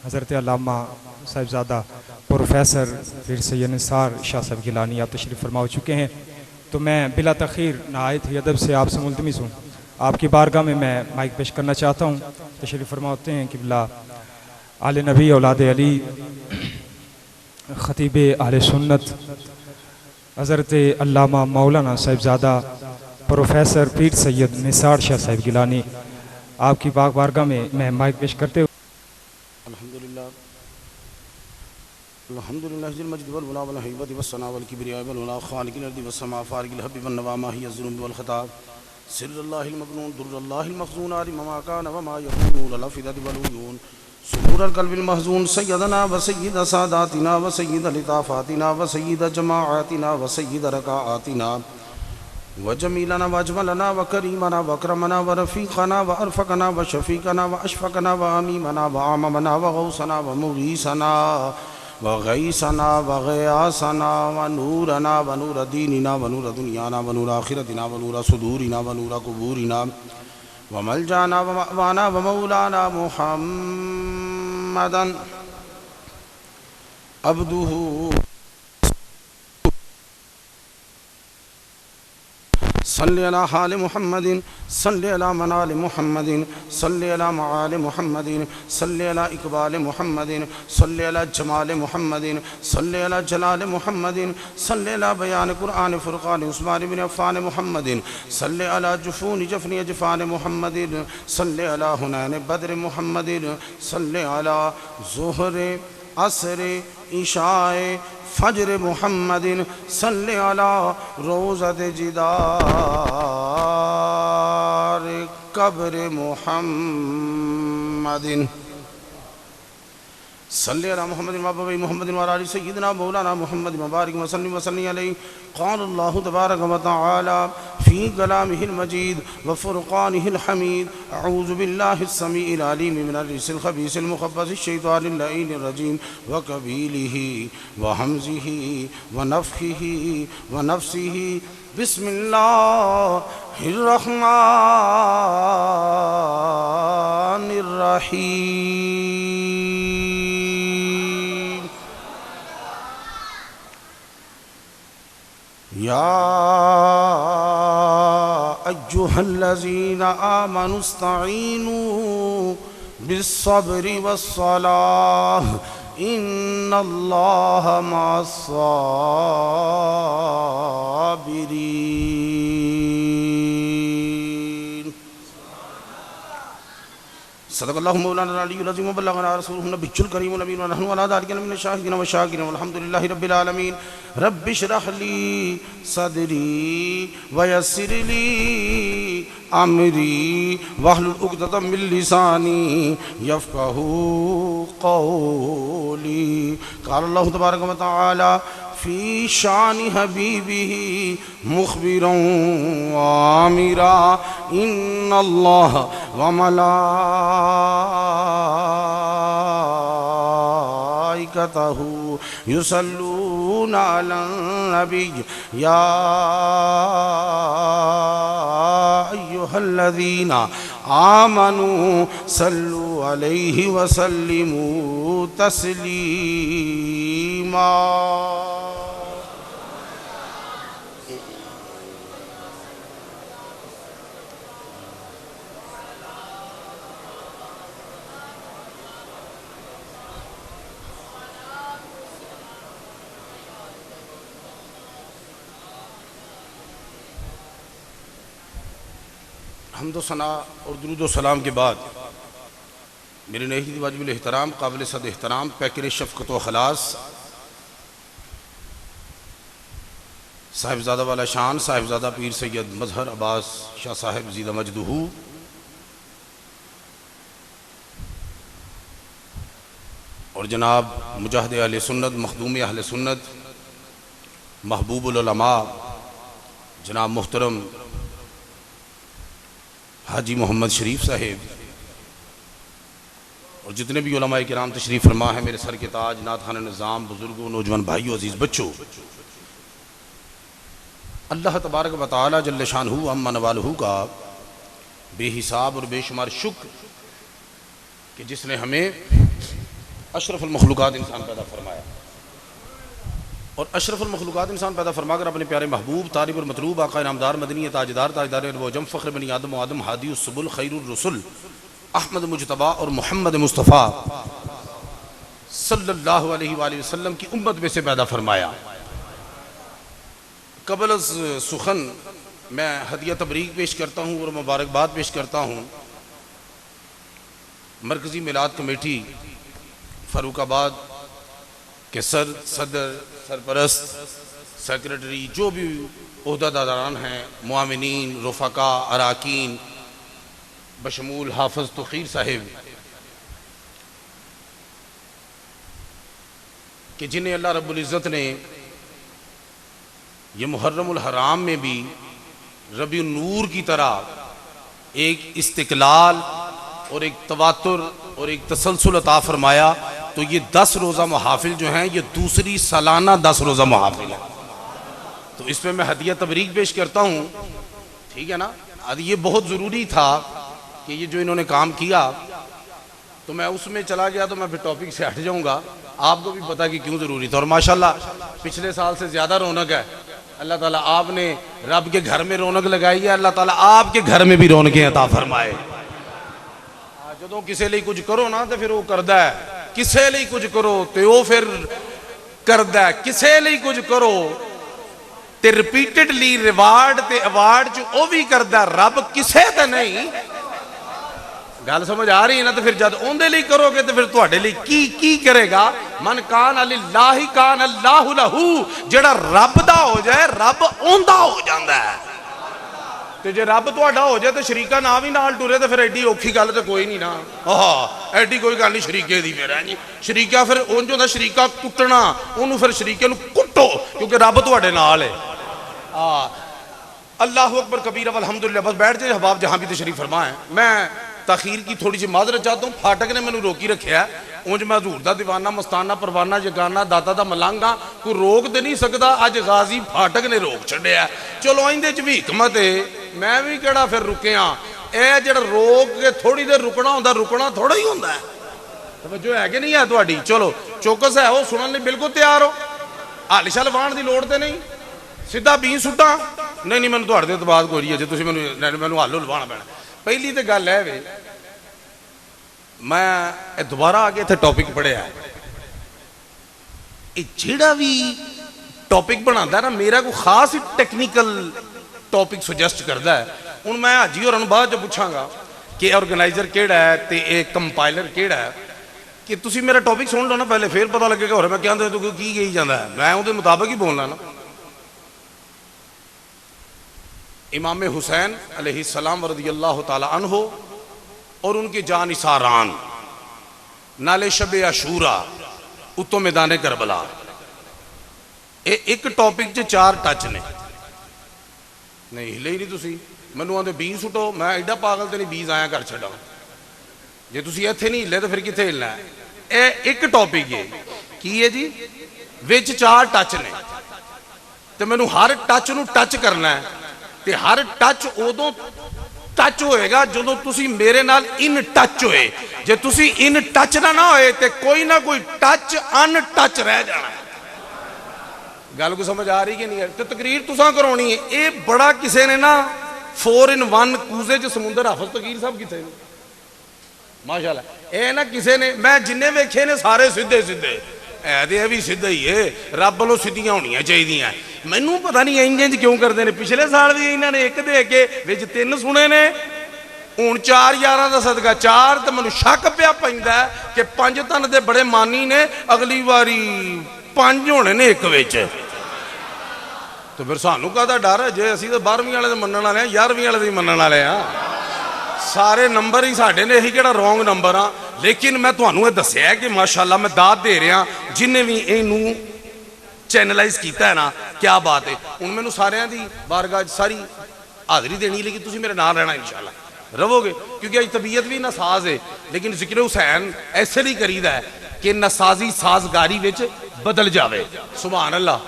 हज़रत अल्लामा साहिबज़ादा प्रोफेसर पीर सैयद निसार शाह साहब गिलानी आप तशरीफ़ फरमा हो चुके हैं। तो मैं बिला तख़ीर नहायत ही अदब से आपसे मुल्तमिस हूँ, आपकी बारगाह में मैं माइक पेश करना चाहता हूँ। तशरीफ़ फरमा होते हैं कि बिला आले नबी औलाद अली ख़तीब आले सुन्नत हज़रत अल्लामा मौलाना साहिबज़ादा प्रोफेसर पीर सैयद निसार शाह साहब गिलानी आपकी बारगाह में मैं माइक पेश करते हुए अल्हम्दुलिल्लाह अल्हम्दुलिल्लाह जिल मजद वल वला वल हिबत वस सना वल किब्रिया वल वला खालिकिल अर्दि वस समा फारिकिल हब्बि वन नवामा हिय ज़ुनुब वल खताब सिर्रल्लाहिल मकनून दुर्रल्लाहिल मखज़ून आदि ममा कान व मा यक़ूलून लल फिदत वल उयून सुरूरल कल्बिल महज़ून सय्यदना व सय्यद सादातिना व सय्यद लिताफ़ातिना व सय्यद जमाअतिना व सय्यद रकाअतिना व जमीलना व अजमलना व करीमना व अकरमना व रफ़ीक़ना व अरफ़क़ना व शफ़ीक़ना व अशफ़क़ना व अमीमना व आममना व गौसना व मुगीसना व गईसना व गयासना व नूर दीनिना व नूर दुनियाना व नूर आखिरतिना व नूर सुदूरिना व नूर कुबूरिना व मलजाना व मअवाना व मौलाना मुहम्मदन अब्दुहु सल्ली अला हाल मुहम्मदिन सल्ली अला मनाल मुहम्मदिन सल्ली अला मआल मुहम्मदिन सल्ली अला इकबाल मुहम्मदिन सल्ली अला जमाल मुहम्मदिन सल्ली अला जलाल मुहम्मदिन सल्ली अला बयान कुरान फुरक़ान उस्मान बिन अफ़्फ़ान मुहम्मदिन सल्ली अला जुफ़ून जफ़नी अजफ़ान मुहम्मदिन सल्ली अला हुनैन बद्र मुहम्मदिन सल्ली अला ज़ुहर असर इशाए फजर मुहम्मदिन सल्ले अला रोज़त जिदार कब्र मुहम्मदिन सल्ले अला मुहम्मदिन व अबी मुहम्मदिन व अली सय्यिदना मौलाना मुहम्मद मुबारक व सल्ली अलैहि क़ाल अल्लाहु तबारक व तआला फ़ी कलामिहिल मजीद व फ़ुरक़ानिहिल हमीद अऊज़ु बिल्लाहिस समीइल अलीम मिनर रिजिल ख़बीसिल मुख़ब्बसिश शैतानिर लईनिर रजीम व कबीलिही व हमज़िही व नफ़्ख़िही व नफ़्सिही बिस्मिल्लाहिर रहमानिर रहीम। या अय्युहल्लज़ीना आमनु इस्तईनु बिस्सब्रि वस्सलाह इन्नल्लाह मअस्साबिरीन। सदक़ल्लाहु मौलाना अलियुल अज़ीम व बल्लगना रसूलुहुन नबियुल करीमुल अमीन व नहनु अला ज़ालिका मिनश शाहिदीन व शाकिरीन वल्हम्दुलिल्लाहि रब्बिल आलमीन। रब्बि इश्रह ली सदरी व यस्सिर ली अमरी वहलुल उक़दतम मिन लिसानी यफ़क़हू क़ौली। क़ाल अल्लाहु तबारक व तआला फ़ी शानि हबीबिही मुख़बिरन व आमिरा इन्नल्लाह व मलाइकतहू युसल्लूना अलन नबी या अय्युहल्लज़ीना आमनू सल्लु अलैहि व सल्लिमू तस्लीमा। हम्दो सना और दुरूद व सलाम के बाद मेरे नहीद वाजिबुल एहतराम काबिल सद एहतराम पैकर शफ़क़त व खलास साहिबज़ादा वाला शान साहिबज़ादा पीर सैयद मज़हर अब्बास शाह साहिब ज़ीदा मजदहू और जनाब मुजाहिद अहले सुन्नत मखदूम अहले सुन्नत महबूबुल उलमा जनाब मुहतरम हाजी मोहम्मद शरीफ साहिब और जितने भी उलमाए किराम तशरीफ़ फरमा है, मेरे सर के ताज, नाथान निज़ाम, बुज़ुर्गों, नौजवान भाइयों, अजीज़ बच्चों, अल्लाह तबारक व तआला जल्ल शानहू अम्मा नवालहू का बेहिसाब और बेशुमार शुक्र कि जिसने हमें अशरफुल मखलूकात इंसान पैदा फरमाया। और अशरफुल मखलूकात इंसान पैदा फरमाकर अपने प्यारे महबूब तारिब और मतलूब आका इनामदार मदनी ताजदार ताजदार वजम फ़ख्र बनी आदम आदम हादी सुबुल खैरुर रसुल अहमद मुजतबा और मोहम्मद मुस्तफ़ा सल्लल्लाहु अलैहि वसल्लम की उम्मत में से पैदा फरमाया। कबल सुखन मैं हदिया तबरीक पेश करता हूँ और मुबारकबाद पेश करता हूँ मरकज़ी मिलाद कमेटी फ़ारुखाबाद के सदर सरपरस्त सेक्रेटरी जो भी ओहदेदारान हैं, मुआमिनीन, रुफ़का, अराकीन बशमूल हाफ़िज़ तोक़ीर साहिब कि जिन्हें अल्लाह रब्बुल इज़्ज़त ने ये मुहर्रमुल हराम में भी रबीउन नूर की तरह एक इस्तिक़लाल और एक तवातुर और एक तसलसल अता फरमाया, तो ये 10 रोज़ा महाफिल जो हैं ये दूसरी सालाना 10 रोज़ा महाफिल है। तो इस पर मैं हदिया तबरीक पेश करता हूँ, ठीक है ना। अब ये बहुत ज़रूरी था कि ये जो इन्होंने काम किया, तो मैं उसमें चला गया तो मैं फिर टॉपिक से हट जाऊँगा। आपको भी पता कि क्यों ज़रूरी था। और माशाल्लाह पिछले साल से ज़्यादा रौनक है। अल्लाह ताला आपने रब के घर में रौनक लगाई है, अल्लाह ताला आपके घर में भी रौनकें अता फरमाए। जो किसी लिए कुछ करो ना तो फिर वो करदा है, किसी लिए कुछ करो तो वो फिर करदा है, किसी लिए कुछ करो ते रिपीटेडली रिवार्ड ते अवार्ड च वो भी करदा, रब किसे ते नहीं। गल समझ आ रही है ना। तो फिर जब उनके लिए करोगे तो फिर तुहाडे लिए की करेगा। मन कान अलिल्लाहि कान अल्लाहु लहू, जेड़ा रब दा हो जाए रब ओंदा हो जाता है। तो जे रब तुहाडा हो जाए तो शरीका ना भी नाल टुरे तो फिर एडी औखी गल तो कोई नहीं ना। हाँ एडी कोई गल नहीं शरीके दी। फिर है जी शरीका फिर उंज होंदा शरीका कुटना, उन्होंने फिर शरीके नूं कुटो क्योंकि रब तुहाडे नाल है। अल्लाहु अकबर कबीर अल्हम्दुलिल्लाह। बस बैठ जाए हबाब जहाँ भी तशरीफ फरमा है। मैं तखीर की थोड़ी सी माजरत चाहता हूँ, फाटक ने मैंने रोकी रखा है। उंज मैं हजूर दा दीवाना मस्ताना परवाना जगाना दाता दा मलांगा, कोई रोक तो नहीं सकता। अज गाजी फाटक ने रोक छड़िया। चलो इंदे च भी हिकमत है, मैं भी केड़ा फिर रुकिया। यह जो रोक के थोड़ी देर रुकना होंदा, रुकना थोड़ा ही होंदा है। तवज्जो है कि नहीं है तुहाडी? चलो चौकस है, वो सुनने लिए बिल्कुल तैयार हो। हल शल वाहन की लोड़ तो नहीं, सीधा बी सुटा नहीं नहीं। मैंने तुहाडे ते इतबार कोई नहीं है, जो तुसीं मैनूं हल लवाना पैना। पहली तो गल है वे, मैं दोबारा आके इत्थे टॉपिक पढ़िया, जेड़ा भी टॉपिक बनाता ना मेरा कोई खास ही टेक्निकल टॉपिक सुजैसट करता है। हुण मैं हाजी होरां नूं बाद च पुछांगा कि ऑर्गेनाइजर केड़ा है ते एक कंपाइलर केड़ा है, कि तुसीं मेरा टॉपिक सुन लो ना पहले, फिर पता लगेगा होर मैं क्या की कही जाता है। मैं उहदे मुताबिक ही बोलना ना। इमाम हुसैन अलैहिस्सलाम रज़ियल्लाहु ताला अन्हु और उनके जानिसारान नाले शबे आशूरा उत्तो मैदान करबला, एक टॉपिक च 4 टच ने। नहीं हिले ही नहीं तुसी मैनू आंदे 20 सुटो, मैं एडा पागल तो नहीं 20 आया कर छड़ा। जे तुसी इत्थे नहीं हिले तो फिर कित्थे हिलना है? ए एक टॉपिक है की है जी, विच 4 टच ने, तो मैनू हर टच नू टच करना है। ते हर टच उदों टच होएगा जो तुसी मेरे नाल इन टच होए। जे तुसी इन टच ना होए तो कोई ना कोई टच अन टच रह जाना है। गल को समझ आ रही कि नहीं है? तो तकरीर तुसां करवानी है। ये बड़ा किसी ने ना 4 in 1 कूजे च समुंदर हाफिज तकीर साहब किथे माशाल्लाह। ये ना किसी ने, मैं जिन्ने वेखे ने सारे सीधे सीधे है, तो भी सीधा ही है। रब वालों सीधियां होनियां चाहिए। मैनू पता नहीं इंज क्यों करते हैं। पिछले साल भी इन्होंने एक दे के विच 3 सुने ने, हुण 4 यारां दा सदका 4। तो मैनू शक पिया पैंदा कि 5 तन दे बड़े मानी ने, अगली बारी 5 होने ने एक विच। तो फिर सानू काहदा डर है? जे असीं तो 12वीं वाले मनण वाले हैं, 11वीं वाले मनण वाले हैं। सारे नंबर ही साढ़े ने, यही किहड़ा रॉन्ग नंबर आ। लेकिन मैं तुहानू दस्सिया कि माशाअल्लाह मैं दाद दे रहा जिन्हें भी इनू चैनलाइज किया है ना, क्या बात है। हुण मैनू सारियां दी बारगाह सारी हाज़री देनी, लेकिन तुसीं मेरे नाल रहना इंशाअल्लाह रवोगे, क्योंकि अज तबीयत भी नासाज है। लेकिन जिक्र हुसैन ऐसे नहीं करीदा है कि नसाजी साजगारी विच बदल जाए। सुभान अल्लाह।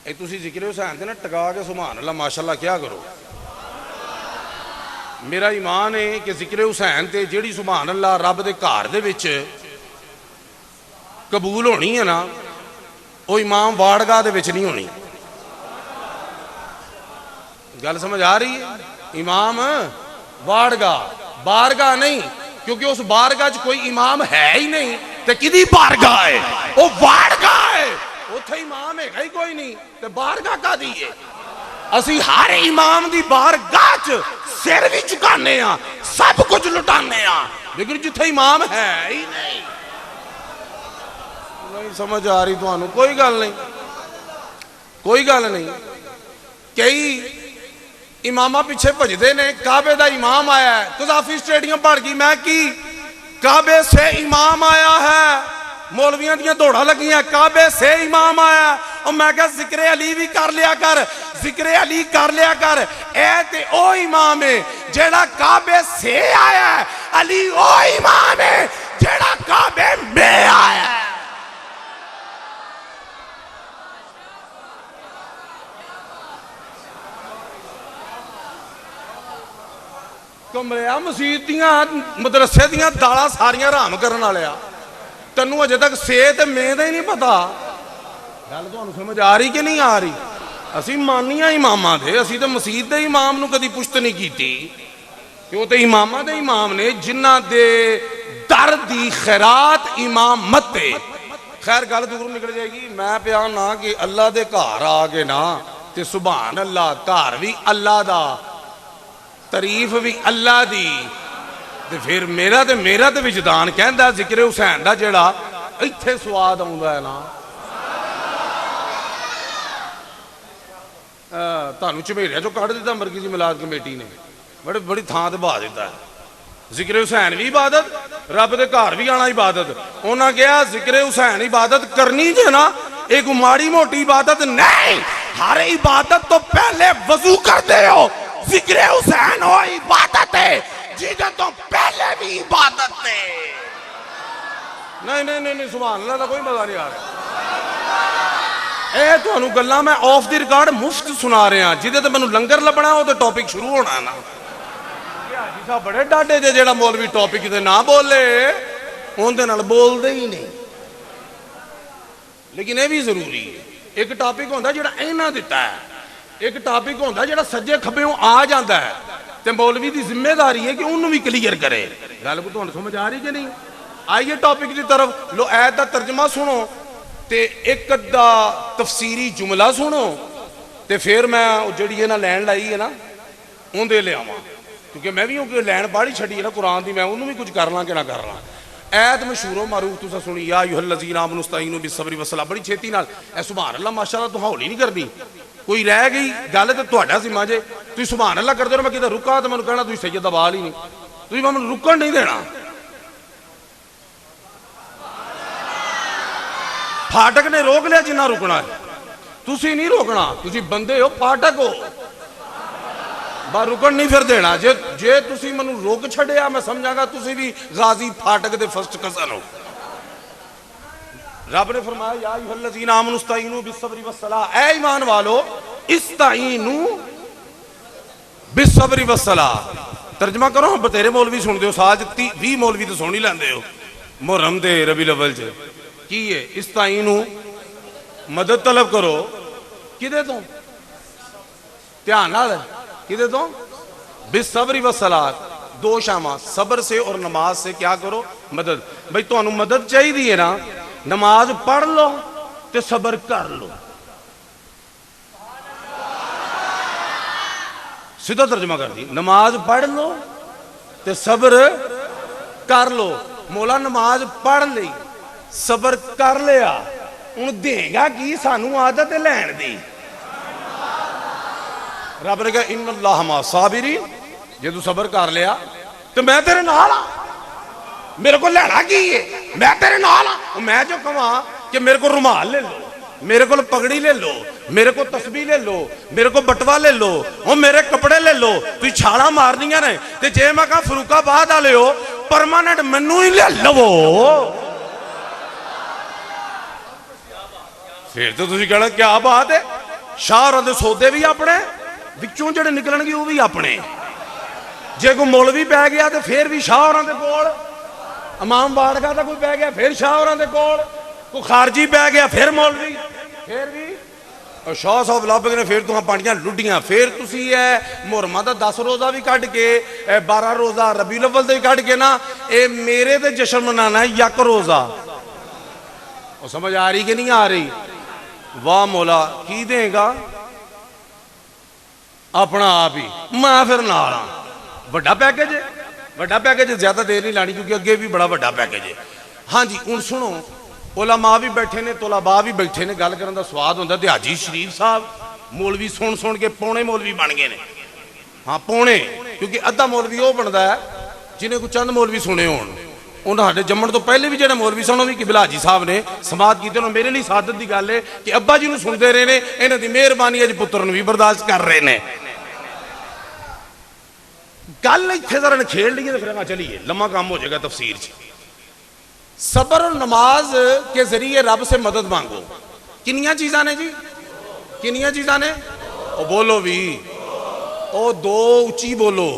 जिक्र हुसैन से ना टका के सुभान अल्लाह माशाअल्लाह क्या करो। मेरा ईमान है कि जिक्र हुसैन ते जिहड़ी सुभान अल्लाह रब दे घर दे विच कबूल होनी है ना, वो इमाम वाड़गाह दे विच नहीं होनी। गल समझ आ रही है? इमाम वाड़गाह, बारगाह नहीं, क्योंकि उस बारगाह च कोई इमाम है ही नहीं। ते किदी बारगाह है? वो वाड़गाह है, उत्थे इमाम है ही कोई नहीं, ते बारगाह कादी है? असी हर इमाम दी बारगाह च सिर भी झुकाने आ, सब कुछ लुटाने आ, लेकिन जिथे इमाम है ही नहीं। नहीं समझ आ रही तुहानू? कोई गल नहीं, कोई गल नहीं। कई इमामा पिछे भजदे ने, काबे दा इमाम आया है, कज़ाफी स्टेडियम भर गई। मैं की काबे से इमाम आया है, मौलवियां दियां दौड़ा लगियां, काबे से इमाम आया। और मैं क्या जिक्र अली भी कर लिया कर, जिक्र अली कर लिया कर। ए ते ओ इमाम है जेड़ा काबे से आया है, अली ओ इमाम है जेड़ा काबे में आया है। कमरिया मसीत दियां मदरसे दियां दालां सारियां हराम करन वालिया, तैनू अजे तक से ते में दा ही नहीं पता। गल तुहानू समझ आ रही कि नहीं आ रही? असी मानिया इमामां दे, असी तो मसीत दे इमाम नू कदी पुश्त नहीं कीती, कि वो तो इमामां दे इमाम ने जिन्हां दे दर दी खैरात इमामत है। खैर गल दूर निकल जाएगी। मैं पिया ना कि अल्लाह दे घर आ गए ना ते सुभान अल्लाह, घर भी अल्लाह दा, तारीफ भी अल्लाह दी, ते फिर मेरा ते विजदान कहंदा जिक्र हुसैन दा जेड़ा इत्थे स्वाद आउंदा है ना। तुहानू झमेरिया चो कढ़ दिता मरकज़ी मिलाद कमेटी ने, बड़ी थां ते बहा दिता है। जिक्र हुसैन भी इबादत, रब दे घर भी आना इबादत। उन्हां कहा जिक्र हुसैन इबादत करनी जे ना, एक माड़ी मोटी इबादत नहीं, हर इबादत तो पहले वजू करते हो। जिक्र हुसैन हो इबादत है, जिदे तो पहले भी इबादत है। नहीं नहीं नहीं नहीं, सुभान अल्लाह दा कोई मजा नहीं आ रहा। ਇਹ ਤੁਹਾਨੂੰ ਗੱਲਾਂ मैं ऑफ द रिकॉर्ड मुफ्त सुना रहा, जिदे ते मैनू लंगर लभना वो तो टॉपिक शुरू होना ना। हाजी साहब बड़े डाडे जे जेड़ा मौलवी टॉपिक ते ना बोले, उनदे नाल बोलदे ही नहीं। लेकिन यह भी जरूरी है, एक टॉपिक होंदा जेड़ा इन्हां दिता है, एक टॉपिक होंदा जेड़ा सज्जे खब्बे आ जाता है, ते मौलवी की जिम्मेदारी है कि उन्होंने भी क्लीयर करे। गल को तुहानू समझ आ रही कि नहीं? आइए टॉपिक की तरफ। लो ऐत का तर्जमा सुनो ते एक अद्धा तफसीरी जुमला सुनो, ते फिर मैं जी इन्हें लैन लाई है ना उनके लियावा, क्योंकि मैं भी लैन पढ़ी छड़ी है ना कुरान की, मैं उन्होंने भी कुछ कर ला कि ना कर ला। ऐत मशहूरो मारूफ तुसा सुनी, या अय्युहल्लज़ीना आमनू इस्तईनू बिस्सब्रि वस्सलाह, बड़ी छेती नाल ऐ सुभान अल्लाह माशाअल्लाह तो हौली नहीं करनी। कोई रह गई गल तो तुहाडा जिम्मा जे, तुसीं सुभान अल्लाह करदे हो, मैं किते रुका तो मैनूं कहना तुसीं सैयद दा बाल ही नहीं, तुसीं मैनूं रुकण नहीं देना। फाटक ने रोक लिया जिन्ना रुकना है, तुसीं नहीं रोकना, तुसीं बंदे हो, फाटक हो, बस रुकण नहीं फिर देना। जे तुसीं मैनूं रोक छड़िया, मैं समझांगा तुसीं भी गाजी फाटक दे फर्स्ट कज़न हो। रब ने फरमाया या अय्युहल्लज़ीना आमनू इस्तईनू बिस्सब्रि वस्सलाह, ऐ ईमान वालो इस्तईनू बिस्सब्रि वस्सलाह। तर्जमा करो, बतेरे मौलवी सुनते हो, साल 20 मौलवी तो सुन ही लैंदे हो मुहर्रम दे रबी अव्वल च। की है इस्तईनू? मदद तलब करो, किदे तो? ध्यान नाल, किदे तो? बिस्सब्रि वस्सलाह, दो शामा, सबर से और नमाज से क्या करो? मदद। भाई तुहानू मदद चाहिए है ना, नमाज पढ़ लो ते सबर कर लो। सीधा तर्जमा कर दी, नमाज पढ़ लो ते सबर कर लो। मौला नमाज पढ़ ली, सबर कर लिया, हूं देगा की सानू आदत है लैन दी। रब ने कहा इन्नल्लाह मा साबिरीन, जे तू सबर कर लिया तो मैं तेरे नाल आ, मेरे को लेना की है, मैं तेरे नाल आ। मैं जो कहा कि मेरे को रुमाल ले लो, मेरे को पगड़ी ले लो, मेरे को तस्बीह ले लो, मेरे को बटवा ले लो, और मेरे कपड़े ले लो, तू छाला मारनिया ने, ते जे मैं कहा फरूकाबाद वाले हो परमानेंट मैनू ही ले लवो, फिर तो तुसीं कहना क्या बात है, शाहरां दे सौदे भी अपने, विचों जेड़े निकलणगे वो भी अपने। जे कोई मौलवी पै गया तो फिर भी शाह होरां दे कोल, इमाम बाड़गा का कोई पै गया फिर शाह होरां दे कोल, कोई खारजी पै गया फिर मौलवी, फिर भी और शाह साहब लभ गए फिर तुहां पांडियां लुडियां, फिर तुसी मुहर्रमा दा 10 रोज़ा भी कढ़ के 12 रोज़ा रबीउल अव्वल दे कढ़ के ना ये मेरे ते जश्न मनाना है यक रोज़ा। और समझ आ रही कि नहीं आ रही? वाह मौला की देगा अपना आप ही, मैं फिर नाल हां। वड्डा पैकेज है, वड्डा पैकेज है, ज्यादा देर नहीं लानी क्योंकि अगे भी बड़ा वड्डा पैकेज है। हाँ जी हुण सुनो, उलमा भी बैठे ने, तुलबा भी बैठे ने, गल करन दा स्वाद हुंदा। ते हाजी शरीफ साहब मौलवी सुन सुन के पौने मौलवी बन गए ने। हाँ पौने, क्योंकि अद्धा मौलवी वो बनता है जिन्हें कोई चंद मौलवी सुने होण। उन्हें साडे जम्मण तो पहले भी जो मौलवी सन भी किबला हाजी साहब ने समात की। मेरे लिए सादत की गल है कि अब्बा जी सुनते रहे ने, इन्हां दी मेहरबानी अज पुत्र भी बर्दाश्त कर रहे ने। गल इत्थे जरा खेल लीए तो फिर चलिए, लम्मा काम हो जाएगा तफसीर च। सबर और नमाज के जरिए रब से मदद मांगो। किनिया चीज़ा ने जी, किनिया चीज़ा ने? ओ बोलो भी, ओ दो उची बोलो।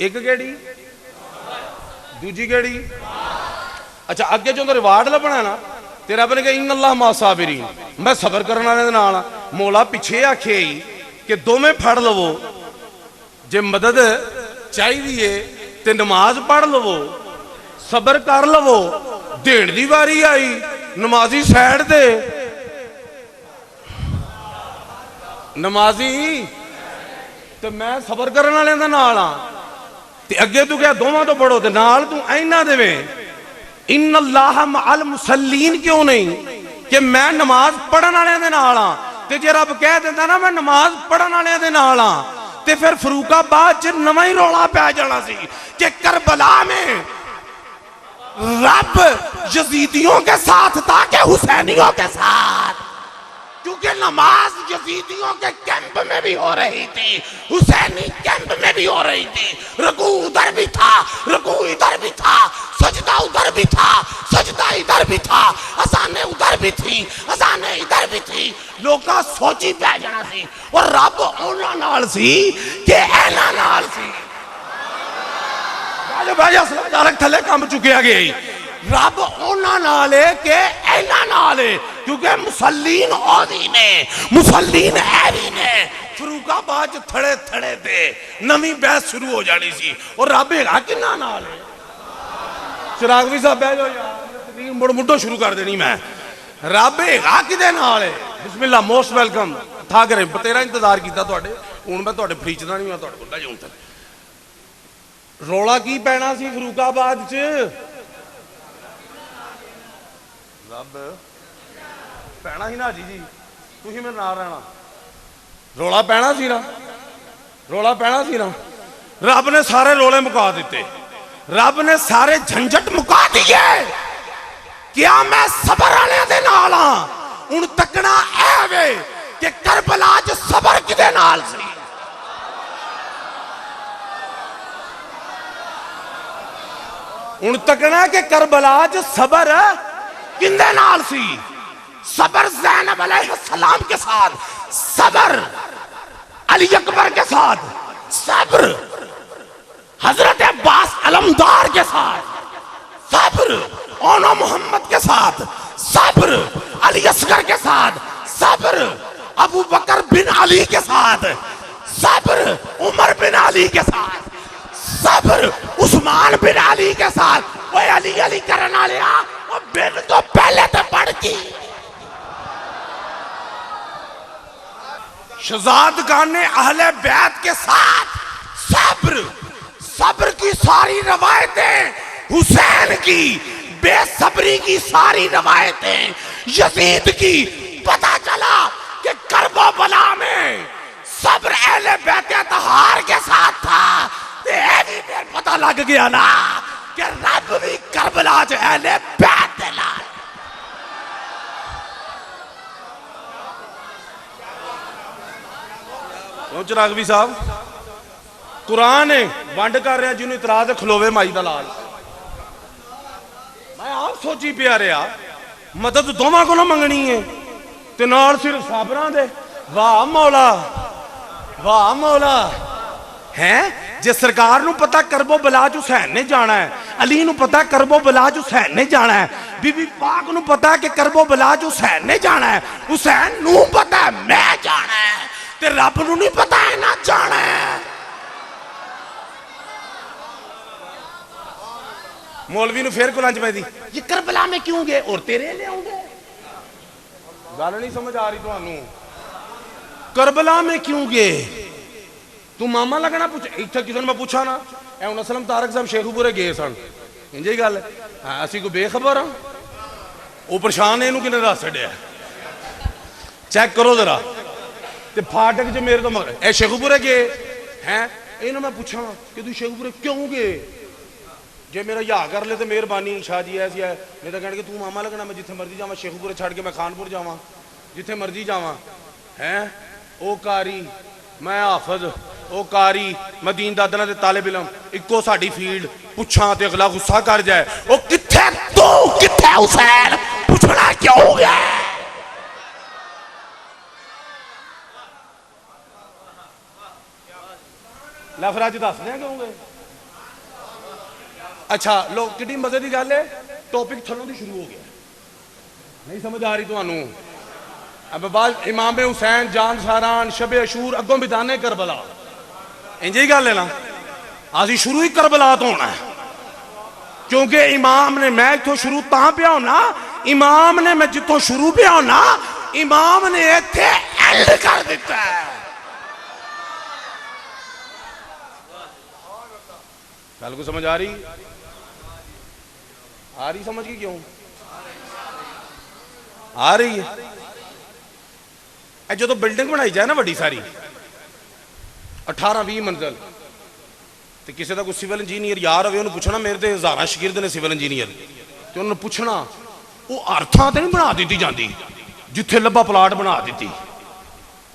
एक केड़ी, दूजी केड़ी? अच्छा अगे जो रिवार्ड लभना ना ते रब ने कहा इन्न अल्लाह मा साबिरीन, मैं सबर करने वाले दे नाल हां। मौला पिछे आखे ही कि दोवें फड़ लवो, जे मदद चाहिए तो नमाज पढ़ लवो, सबर कर लवो। देण दी वारी आई, नमाजी साइड ते, नमाजी ते मैं सबर करने वाले दे नाल हां। ते अगे तू क्या दोवां तो पढ़ो ते नाल तू इन्हां देवें इन्न अल्लाह मअल मुसल्लीन क्यों नहीं कि मैं नमाज पढ़न वाले दे नाल हां। ते जे रब कह दिंदा ना मैं नमाज पढ़न वाले दे नाल हां ते फिर फरूकाबाद च नवां ही रौला पै जाना सी कि करबला में रब यजीदियों के साथ था कि हुसैनियों के साथ, क्योंकि नमाज यजीदियों के कैंप में भी हो रही थी, हुसैनी कैंप में भी हो रही थी। रुकू उधर भी था, रुकू इधर भी था, सजदा उधर भी था, सजदा इधर भी था, अजाने उधर भी थी, अजाने इधर भी थी। लोग सोची पै जाना सी और रब उन्हां नाल सी कि इन्हां नाल सी। थले कम चुकिया गया, रब उन्हां नाल है कि इन्हां नाल है, क्योंकि मुसल्लीन औदी ने, मुसल्लीन हैवी ने। फरूकाबाद थड़े थड़े पे नवी बहस शुरू हो जानी सी और रब है किन्ना नाल है। चिरागवी साहब बह जाओ यार, मुड़ मुड्ढो शुरू कर देनी मैं। रब है किदे नाल है? बिस्मिल्लाह, मोस्ट वेलकम। था करे तेरा इंतजार किया तुहाडे, हुण मैं तुहाडे फरीचदा नहीं, मैं तुहाडे कोल जाऊं तक। रौला की पैना सी फरूकाबाद च? रब पैना ही ना जी जी, तुसीं मेरे नाल रहना। रौला पैना सी ना, रौला पैना सी ना। रब ने सारे रौले मुका दिते, रब ने सारे झंझट मुका दिए। क्या मैं सबर वाले दे नाल हां? हुण तकना ऐ वे कि करबला च सबर किदे नाल सी। हुण तकना कि करबला च सबर किंदे नाल सी। सबर ज़ैनब अलैहिस्सलाम के साथ, सबर अली अकबर के साथ, सब्र हजरत अब्बास अलमदार के साथ, सब्र ओनो मोहम्मद के साथ, सब्र अली असगर के साथ, सब्र अबू बकर बिन अली के साथ, सब्र उमर बिन अली के साथ, सब्र उस्मान बिन अली के साथ। वो अली अली करना लिया वो बिन तो पहले तो पढ़ की शहजाद खान ने अहले बैत के साथ सब्र, सब्र की सारी रवायतें, हुसैन की बेसब्री की सारी रवायतें, यजीद की। पता चला कि करबला में सब्र अहले बैत तहार के साथ था। भी पता लग गया ना कि रब भी करबला च अहले बैत दे नाल। चिरागवी साहब कुरान है वंड कर रहा, जिन्होंने इतराज खलोवे माई दा लाल। मैं आप सोची पिया रहा मदद दोवां को मंगनी है ते नाल सिर्फ साबरां दे। वाह मौला, वाह मौला, है जे सरकार नूं पता करबो बलाज हुसैन ने जाना है, अली नूं पता करबो बलाज हुसैन ने जाना है, बीबी पाक नूं पता कि करबो बलाज हुसैन ने जाना है, हुसैन नूं पता है मैं जाना है, ते रब नूं नहीं पता है ना जाना है। मौलवी नूं फिर कुलंज पै दी, ये करबला में क्यों गए और तेरे ले आऊंगे। गल नहीं समझ आ रही तुहानू, करबला में क्यों गए तू मामा लगना पूछ, इत्थे किसी मैं पूछा ना ए हुण असलम तारक साहब शेखूपुरे गए सन, इंज ही गल है असी कोई बेखबर हाँ, वो परेशान है इनू किने दस छड्या, चेक करो जरा ते फाटक च मेरे तो मगर ए शेखूपुरे गए हैं, इन्हों मैं पूछा कि तू शेखूपुरे क्यों गए, जे मेरा या कर ले तो मेहरबानी शाह जी ऐसी है, नहीं तो कह तू मामा लगना मैं जिथे मर्जी जावा, शेखूपुरे छड़ के मैं खानपुर जावा, जिथे मर्जी जावा हैं, ओ कारी मैं हाफज, ओ कारी मैं दीन दादना दे तालिब इलम, इक्को साडी फील्ड, पुछां ते अगला गुस्सा कर जाए, ओ किथे तू किथे हुसैन, पूछना क्यों हो गया। लफराज दस दें क्यों गए। अच्छा लोग कितनी मजे की गल है, टॉपिक थलों की शुरू हो गया, नहीं समझ आ रही तुहानू। अब बाद इमाम हुसैन जान सारान शबे अशूर अगों बिदाने करबला, इंज ही गल है ना, असी शुरू ही करबला तो होना है, क्योंकि इमाम ने मैं इतों शुरू तां पिया होना, इमाम ने मैं जितों शुरू पिया होना, इमाम ने इत्थे एंड कर दिता है। गल को समझ आ रही, आ रही समझ की क्यों आ रही है। जो तो बिल्डिंग बनाई जाए ना वड्डी सारी 18-20 मंजिल, तो किसी का कोई सिविल इंजीनियर यार हो पूछना, मेरे तो हज़ारां शागिर्द ने सिविल इंजीनियर, तो उन्होंने पूछना वो हर थां ते नहीं बना दी जाती, जिथे लब्भा प्लाट बना दी।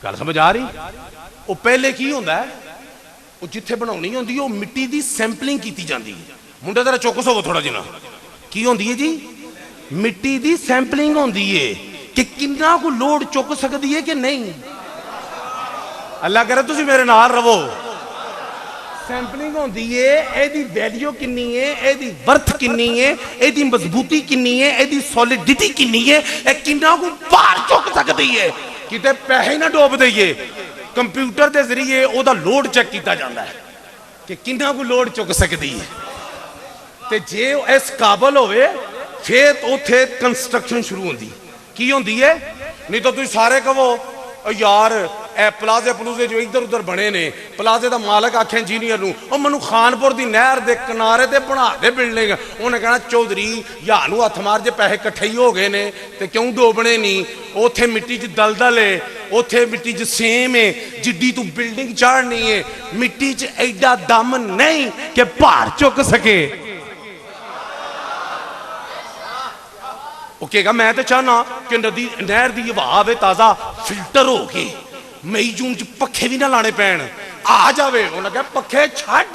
गल समझ आ रही। वो पहले की होंदा है, वो जिथे बनानी होंदी वो मिट्टी की सैंपलिंग की जाती है। मुंडे तेरा चौकस होवो थोड़ा जिना, की होंदी है जी, मिट्टी की सैंपलिंग होंदी है कि किन्ना को लोड चुक सकती है कि नहीं। अल्लाह करे तुसी मेरे नाल रवो। सैंपलिंग होंदी है, एदी वैल्यू किन्नी है, एदी वर्थ किन्नी है, एदी मजबूती किन्नी है, एदी सॉलिडिटी किन्नी है, ए किन्ना को भार चुक सकती है, किते पैसे ना डोब दईए। कंप्यूटर के जरिए ओदा लोड चेक किया जाता है कि किन्ना को लोड चुक सकती है, ते जे इस काबल होवे फिर उत्थे कंस्ट्रक्शन शुरू होंदी। की होंदी है, नहीं तो तुम सारे कहो यार ए प्लाजे प्लूजे जो इधर उधर बने ने, प्लाजे का मालक आखे इंजीनियर नूं मैनू खानपुर की नहर के किनारे ते बना दे बिल्डिंग, उन्हें कहना चौधरी या नू हथ मार, जे पैसे कट्ठे ही हो गए ने तो क्यों डोबने नहीं, उथे मिट्टी च दलदल है, उथे मिट्टी च सेम है, जिड्डी तू बिल्डिंग चाढ़नी है मिट्टी च एडा दम नहीं कि भार चुक सके। वो कहेगा मैं तो चाहना कि नदी नहर की हवा आवे ताज़ा फिल्टर हो के, मई जून च पखे भी ना लाने पैन, आ जावे। उन्हें कहा पखे छड्ड,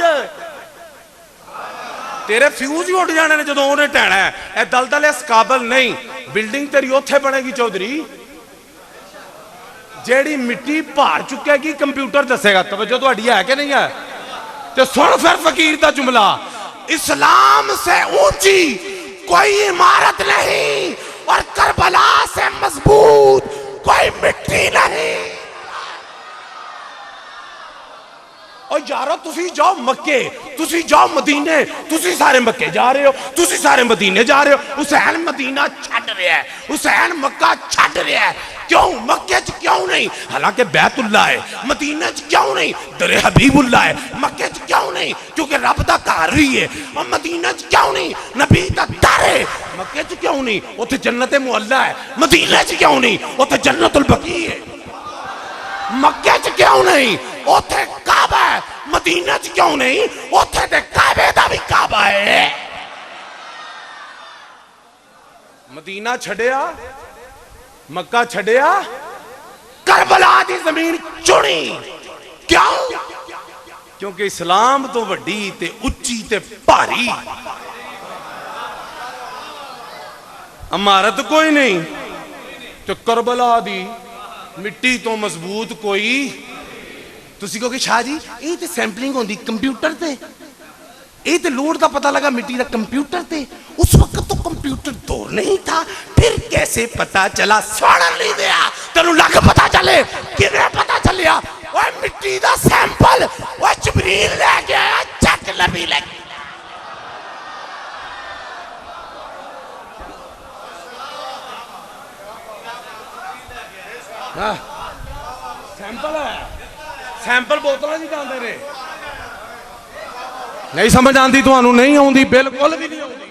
तेरे फ्यूज ही उड़ जाने ने जो उन्हें टहना है। ए दलदल इस काबल नहीं, बिल्डिंग तेरी उथे बनेगी चौधरी जेड़ी मिट्टी भार चुकेगी, कंप्यूटर दसेगा। तवज्जो तुहाडी है कि नहीं है। तो सुन फिर फकीर का जुमला, इस्लाम से ऊंची कोई इमारत नहीं और करबला से मजबूत कोई मिट्टी नहीं। और यारो तुसी जाओ मक्के, तुसी जाओ मदीने, तुसी सारे मक्के जा रहे हो, तुसी सारे मदीने जा रहे हो। हुसैन मदीना छड़ रहा है, हुसैन मक्का छड़ रहा है, क्यों मक्के च क्यों नहीं, हालांकि बैतुल्ला है। मदीने च क्यों नहीं, दरे हबीबुल्ला है। मक्के च क्यों नहीं, क्योंकि रब दा घर ही है। और मदीने च क्यों नहीं, नबी दा दर है। मक्के च क्यों नहीं, उथे जन्नत मुअल्ला है। मदीने च क्यों नहीं, उथे जन्नतुल बकी है। मक्के च क्यों नहीं, उथे काबा है। मदीना च क्यों नहीं, उथे ते काबे दा भी काबा है। मदीना छड़िया, मक्का छड़िया, करबला दी जमीन चुनी। क्यों? क्योंकि इस्लाम तो वड्डी ते उच्ची ते भारी इमारत कोई नहीं, तो करबला दी मिट्टी तो मजबूत कोई। तुसी कहोगे शाह जी ये तो सैंपलिंग होंदी कंप्यूटर ते, ये तो लोड का पता लगा मिट्टी का कंप्यूटर ते। उस वक्त तो कंप्यूटर दौर नहीं था, फिर कैसे पता चला? सुन नहीं दिया तेनू लग पता चले किवें पता चलिया? ओए मिट्टी का सैंपल ओए जबरील ले गया, चक नबी ले गया। सैंपल है, सैंपल बोतलों च जाते रहे। नहीं समझ आती तुहानू? नहीं आती, बिल्कुल भी नहीं आती।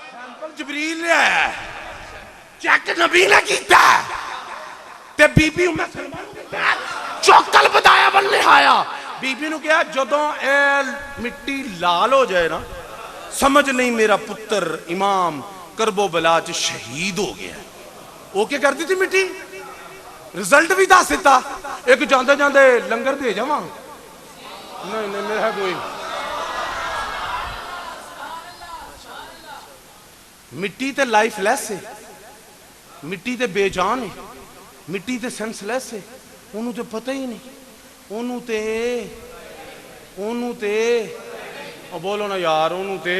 सैंपल जबरील ने आया, चेक नबी ने कीता ते बीबी उम्मे सलमान चौकल बताया बनने आया। बीबी ने कहा जदों ए मिट्टी लाल हो जाए ना, समझ नहीं मेरा पुत्र इमाम करबोबला च शहीद हो गया। वो क्या करती थी मिट्टी? रिजल्ट भी दस दिता। एक जाते जाते लंगर दे जावा? नहीं नहीं मेरा कोई। मिट्टी ते लाइफलैस है, मिट्टी ते बेजान है, मिट्टी ते सेंसलैस है। ओनू तो पता ही नहीं, ओनू ते बोलो ना यार, ओनू ते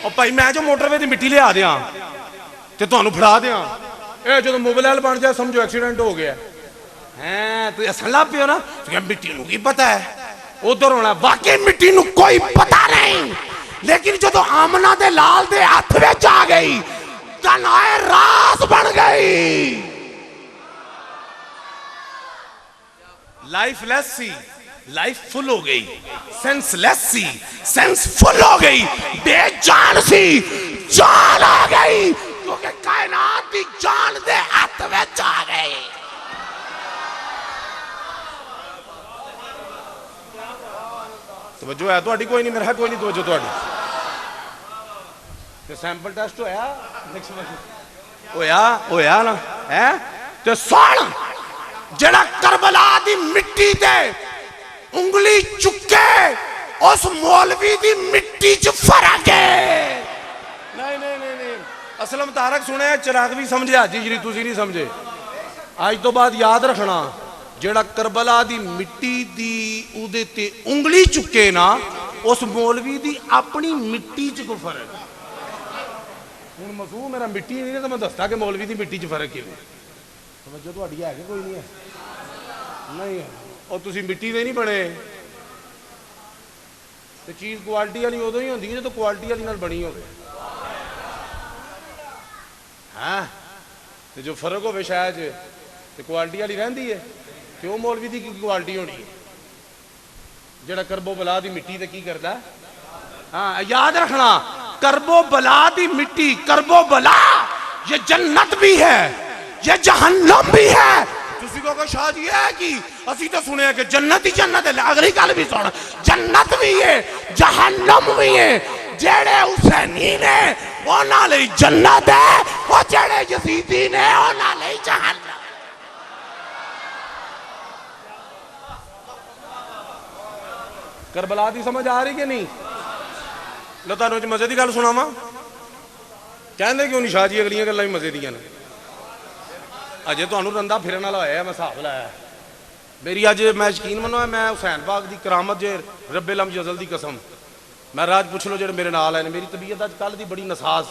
भाई मैं जो मोटरवे की मिट्टी लिया दियां ते तुहानू फड़ा दियां, ये जो मोबाइल बन जाए समझो एक्सीडेंट हो गया है। तो हसन लग पियो ना, मिट्टी नू की पता है? उधर होना वाकई मिट्टी नू कोई पता नहीं, लेकिन जो आमना दे लाल दे हाथ में आ गई तनाए रास बन गई। लाइफलेस सी, लाइफ फुल हो गई। सेंसलेस सी, सेंस फुल हो गई। बेजान सी, जान आ गई, क्योंकि कायनात की जान दे हाथ में आ गई। तवज्जो है तुहाडी? कोई नहीं, मेरा कोई नहीं तवज्जो तुहाडी। ते सैंपल टेस्ट होया? होया ना है? ते सुन, जड़ा करबला दी मिट्टी ते उंगली चुके उस मौलवी दी मिट्टी च फर्क है। नहीं नहीं नहीं नहीं, असलम तारक सुने, चिराग भी समझे, हाजी जी तुसी नहीं समझे। आज तो बाद याद रखना, जेड़ा करबला दी मिट्टी दी उदे ते उंगली चुके ना, उस मौलवी दी अपनी मिट्टी च कोई फर्क। हुण मसूह मेरा मिट्टी नहीं तो मैं दसदा कि मौलवी दी मिट्टी च फर्क किवें। समझो तुहाडी है कि कोई नहीं है? नहीं है। और तुसी मिट्टी दे नहीं बने। तो चीज़ क्वालिटी वाली उदों ही होंदी है जो क्वालिटी वाली नाल बनी होवे। हाँ तो जो फर्क होवे शायद तो क्वालिटी वाली रहिंदी है, तो वो मौलवी की क्वालिटी होनी है जेड़ा करबो बला दी मिट्टी ते की करदा। हाँ याद रखना, करबो बला दी मिट्टी, करबो बला ये जन्नत भी है, ये जहन्नम भी है। तुसी को शाह जी है कि असी तो सुने कि जन्नत ही जन्नत है। अगली गल भी सुन, जन्नत भी है जहन्नम भी है। जेड़े हुसैनी ने उन्हां लई जन्नत है, और जेड़े यजीदी ने उन्हां लई जहन्नम। करबला दी समझ आ रही कि नहीं? लो तुहानू मजे की गल सुनावा, कहते क्यों नहीं शाह जी अगलियां गल्लां भी मजे दियां ने। अजे तुहानू रंदा फिरन वाला होया, मैं हिसाब लाया मेरी अज मैं यकीन मनो मैं हुसैन पाक की करामत जे रब्बे लम जजल की कसम। मैं राज पुछ लो जो मेरे नाल आए, मेरी तबीयत अज कल की बड़ी नसाज,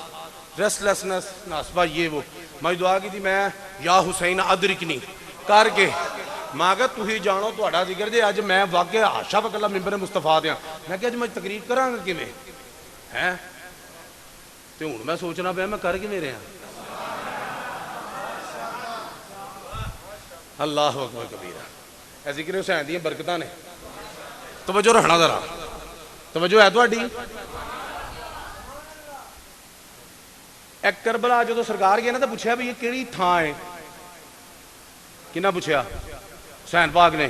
रेस्टलैसनेस, नसबा ये वो। मैं दुआ की थी, मैं या हुसैन अदरिकनी करके मैं क्या तुम जानो थोड़ा जिक्र जे अज मैं वाकई आशा वकला मिंबर मुस्तफा दिया। मैं क्या अज मैं तकरीर करांगा किवें है? तो हुण मैं सोचना पाया मैं कर किवें रहा। अल्लाह अकबर कबीरा। ऐ जिक्र हुसैन दी बरकतां ने। तवज्जो रखना जरा, तवज्जो है तुहाडी। करबला जो सरकार गया ना तो पूछा भी ये किहड़ी थां है? किन्ना पूछा? हुसैन पाक ने।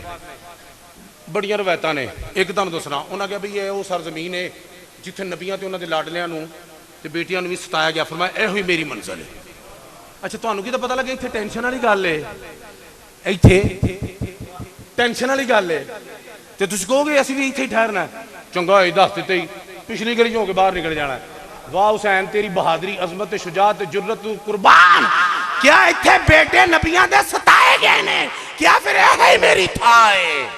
बड़ियां रवायतां ने, एक तुहानूं दसना, उन्हें कहा भी ये वो सरजमीन है जिथे नबियां ते उन्हां दे लाडलियां नूं ते बेटियां नूं भी सताया गया। फरमाया इहो ही मेरी मंजिल है। अच्छा तुहानूं की तो पता लगे इत्थे टेंशन वाली गल है, इत्थे टेंशन वाली गल है तो तुसीं कहोगे असीं भी इत्थे ही ठहरना। चंगा होया दस दित्ते ही, पिछली गली हो के बाहर निकल जाना। वाह हुसैन तेरी बहादरी, अजमत, शुजात, जुर्रत कुर्बान। क्या इत्थे बेटे नबियां दे सताए गए ने? क्या फिर यही मेरी था है?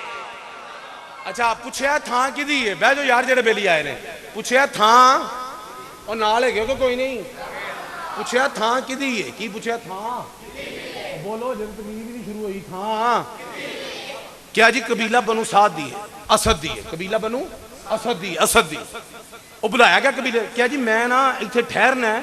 अच्छा पुछया थां किदी है, बह जाओ यार जेड़े बेली आए ने। पुछया थां और नाल है कि कोई नहीं, पुछया थां किदी है, की पुछया थां, बोलो जब तकलीफ नहीं शुरू हुई। थां क्या जी? कबीला बनु साद दी है, असद दी है, कबीला बनु असद दी, असद दी। वो बुलाया गया कबीले, क्या जी मैं ना इत्थे ठहरना है